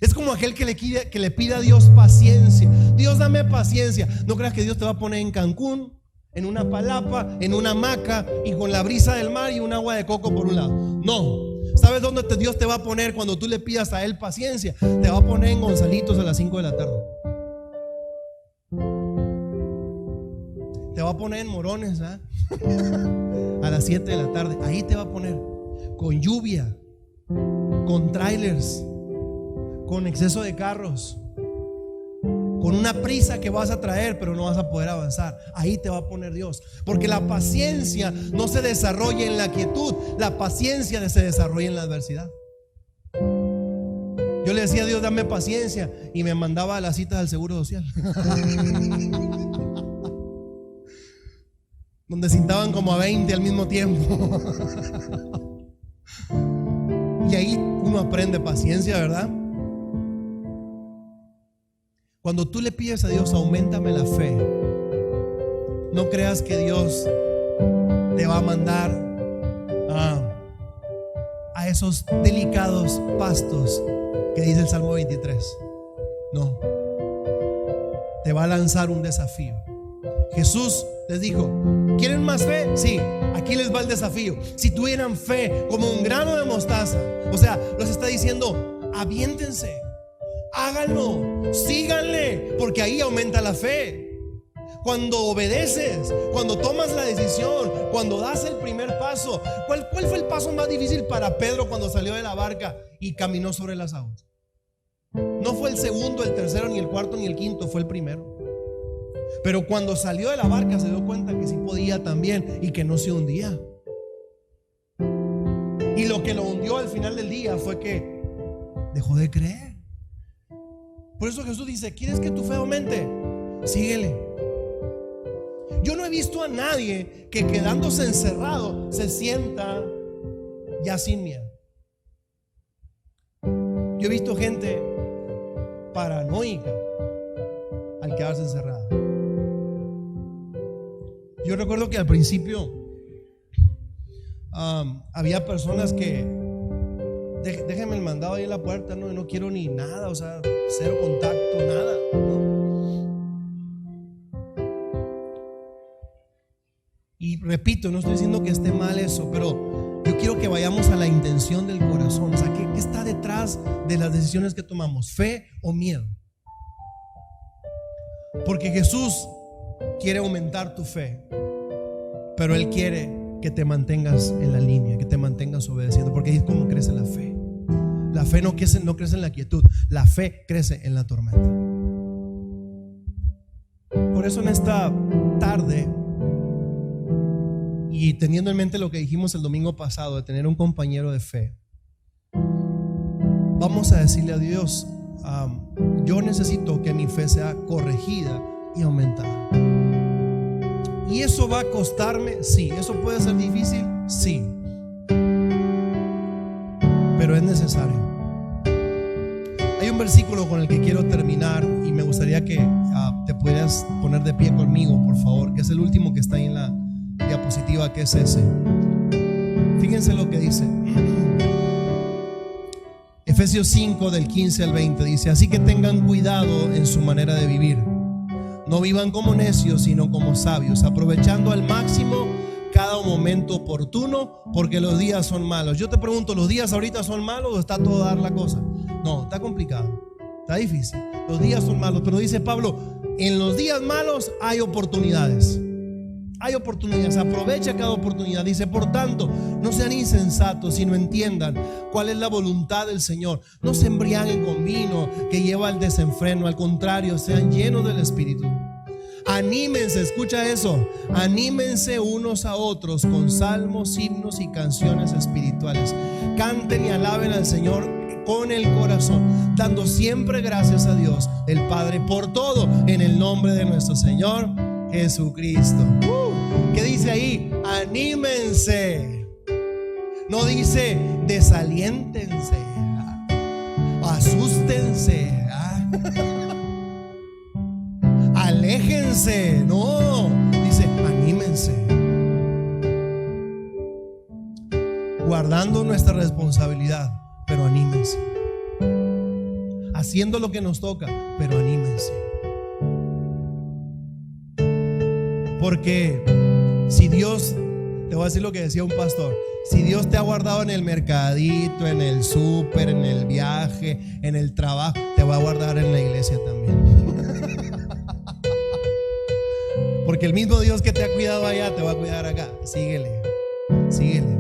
Es como aquel que le pide a Dios paciencia. Dios, dame paciencia. No creas que Dios te va a poner en Cancún, en una palapa, en una hamaca y con la brisa del mar y un agua de coco por un lado. No. ¿Sabes dónde Dios te va a poner cuando tú le pidas a Él paciencia? Te va a poner en Gonzalitos a las 5 de la tarde. Te va a poner en Morones, a las 7 de la tarde. Ahí te va a poner con lluvia, con trailers, con exceso de carros, con una prisa que vas a traer pero no vas a poder avanzar. Ahí te va a poner Dios, porque la paciencia no se desarrolla en la quietud, la paciencia se desarrolla en la adversidad. Yo le decía a Dios, dame paciencia, y me mandaba a las citas al Seguro Social donde cintaban como a 20 al mismo tiempo. Y ahí uno aprende paciencia, ¿verdad? Cuando tú le pides a Dios, auméntame la fe, no creas que Dios te va a mandar a esos delicados pastos que dice el Salmo 23. No, te va a lanzar un desafío. Jesús les dijo, ¿quieren más fe? Sí, aquí les va el desafío. Si tuvieran fe como un grano de mostaza, o sea, los está diciendo, aviéntense, háganlo, síganle, porque ahí aumenta la fe. Cuando obedeces, cuando tomas la decisión, cuando das el primer paso. ¿Cuál fue el paso más difícil para Pedro cuando salió de la barca y caminó sobre las aguas? No fue el segundo, el tercero, ni el cuarto, ni el quinto, fue el primero. Pero cuando salió de la barca se dio cuenta que sí podía también y que no se hundía. Y lo que lo hundió al final del día fue que dejó de creer. Por eso Jesús dice, ¿quieres que tu fe aumente? Síguele. Yo no he visto a nadie que quedándose encerrado se sienta ya sin miedo. Yo he visto gente paranoica al quedarse encerrada. Yo recuerdo que al principio había personas que déjenme el mandado ahí en la puerta, no quiero ni nada, o sea, cero contacto, nada, ¿no? Y repito, no estoy diciendo que esté mal eso, pero yo quiero que vayamos a la intención del corazón. O sea, ¿qué está detrás de las decisiones que tomamos? ¿Fe o miedo? Porque Jesús quiere aumentar tu fe, pero Él quiere que te mantengas en la línea, que te mantengas obedeciendo, porque ahí es como crece la fe. La fe no crece en la quietud, la fe crece en la tormenta. Por eso en esta tarde, y teniendo en mente lo que dijimos el domingo pasado de tener un compañero de fe, vamos a decirle a Dios, yo necesito que mi fe sea corregida y aumentada. ¿Y eso va a costarme? Sí. ¿Eso puede ser difícil? Sí. Pero es necesario. Hay un versículo con el que quiero terminar y me gustaría que te pudieras poner de pie conmigo, por favor, que es el último que está ahí en la diapositiva, que es ese. Fíjense lo que dice Efesios 5 del 15 al 20. Dice, así que tengan cuidado en su manera de vivir. No vivan como necios, sino como sabios, aprovechando al máximo cada momento oportuno, porque los días son malos. Yo te pregunto, ¿los días ahorita son malos o está todo a dar la cosa? No, está complicado. Está difícil, los días son malos, pero dice Pablo, en los días malos hay oportunidades. Hay oportunidades, aprovecha cada oportunidad. Dice, por tanto, no sean insensatos, sino entiendan cuál es la voluntad del Señor. No se embriaguen con vino que lleva al desenfreno, al contrario, sean llenos del Espíritu. Anímense, escucha eso, anímense unos a otros con salmos, himnos y canciones espirituales. Canten y alaben al Señor con el corazón, dando siempre gracias a Dios el Padre por todo, en el nombre de nuestro Señor Jesucristo. ¿Qué dice ahí? Anímense. No dice desaliéntense, asústense, aléjense. No, dice anímense. Guardando nuestra responsabilidad, pero anímense. Haciendo lo que nos toca, pero anímense. Porque si Dios, te voy a decir lo que decía un pastor, si Dios te ha guardado en el mercadito, en el súper, en el viaje, en el trabajo, te va a guardar en la iglesia también. Porque el mismo Dios que te ha cuidado allá te va a cuidar acá. Síguele, síguele.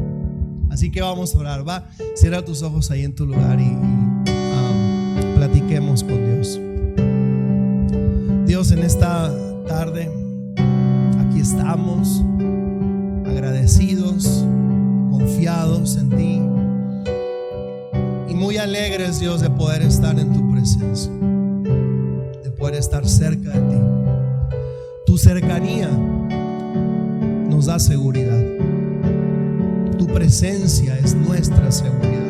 Así que vamos a orar, va, cierra tus ojos ahí en tu lugar y platiquemos con Dios. Dios, en esta tarde aquí estamos agradecidos, confiados en ti y muy alegres, Dios, de poder estar en tu presencia, de poder estar cerca de ti. Tu cercanía nos da seguridad. Tu presencia es nuestra seguridad.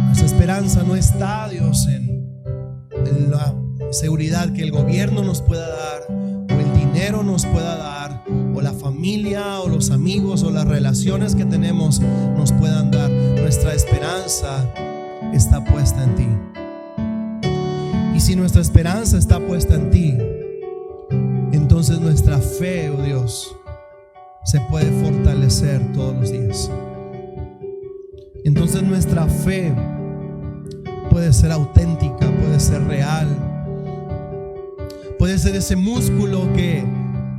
Nuestra esperanza no está, Dios, en la seguridad que el gobierno nos pueda dar, o el dinero nos pueda dar, o la familia, o los amigos, o las relaciones que tenemos nos puedan dar. Nuestra esperanza está puesta en ti. Y si nuestra esperanza está puesta en ti, entonces nuestra fe, oh Dios, se puede fortalecer todos los días. Entonces nuestra fe puede ser auténtica, puede ser real, puede ser ese músculo que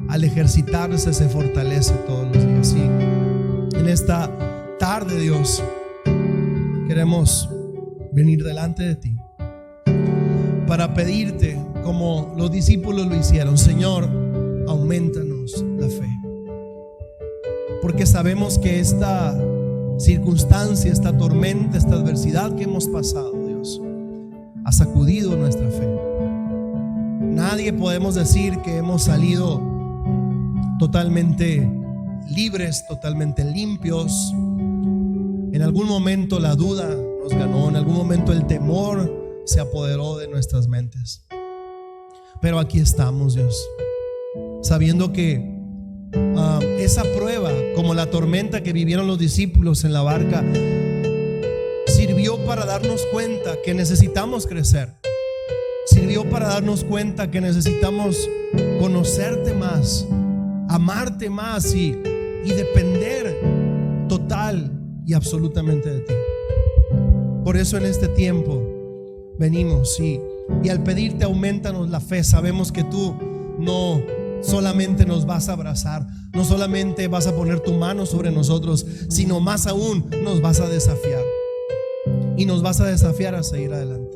al ejercitarse se fortalece todos los días. Y en esta tarde, Dios, queremos venir delante de ti para pedirte, como los discípulos lo hicieron: Señor, aumentanos la fe. Porque sabemos que esta circunstancia, esta tormenta, esta adversidad que hemos pasado, Dios, ha sacudido nuestra fe. Nadie podemos decir que hemos salido totalmente libres, totalmente limpios. En algún momento la duda nos ganó, en algún momento el temor se apoderó de nuestras mentes. Pero aquí estamos, Dios, sabiendo que esa prueba, como la tormenta que vivieron los discípulos en la barca, sirvió para darnos cuenta que necesitamos crecer. Sirvió para darnos cuenta que necesitamos conocerte más, amarte más y depender total y absolutamente de ti. Por eso en este tiempo venimos y al pedirte aumentanos la fe, sabemos que tú no solamente nos vas a abrazar, no solamente vas a poner tu mano sobre nosotros, sino más aún nos vas a desafiar. Y nos vas a desafiar a seguir adelante.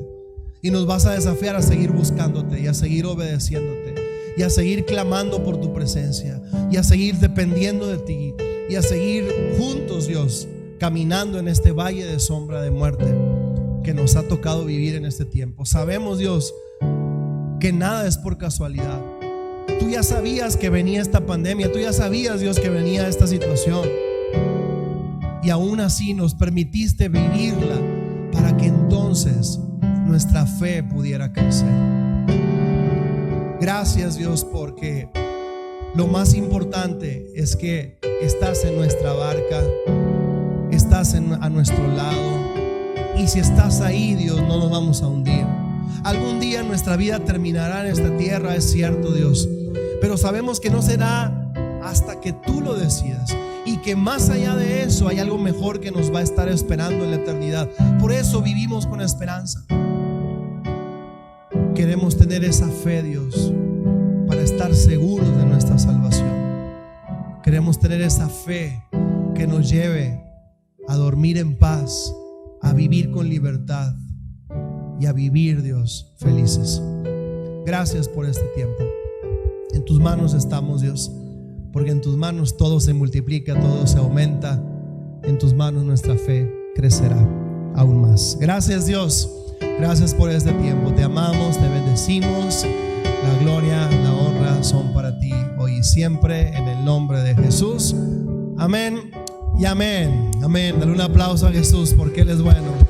Y nos vas a desafiar a seguir buscándote y a seguir obedeciéndote y a seguir clamando por tu presencia y a seguir dependiendo de ti y a seguir juntos, Dios, caminando en este valle de sombra de muerte que nos ha tocado vivir en este tiempo. Sabemos, Dios, que nada es por casualidad. Tú ya sabías que venía esta pandemia, tú ya sabías, Dios, que venía esta situación, y aún así nos permitiste vivirla para que entonces nuestra fe pudiera crecer. Gracias, Dios, porque lo más importante es que estás en nuestra barca, estás a nuestro lado, y si estás ahí, Dios, no nos vamos a hundir. Algún día nuestra vida terminará en esta tierra, es cierto, Dios, pero sabemos que no será hasta que tú lo decidas, y que más allá de eso hay algo mejor que nos va a estar esperando en la eternidad. Por eso vivimos con esperanza. queremos tener esa fe, Dios, para estar seguros de nuestra salvación. Queremos tener esa fe que nos lleve a dormir en paz, a vivir con libertad y a vivir, Dios, felices. Gracias por este tiempo. En tus manos estamos, Dios, porque en tus manos todo se multiplica, todo se aumenta. En tus manos nuestra fe crecerá aún más. Gracias, Dios. Gracias por este tiempo. Te amamos, te bendecimos. La gloria, la honra son para ti hoy y siempre, en el nombre de Jesús. Amén y amén. Amén. Dale un aplauso a Jesús porque Él es bueno.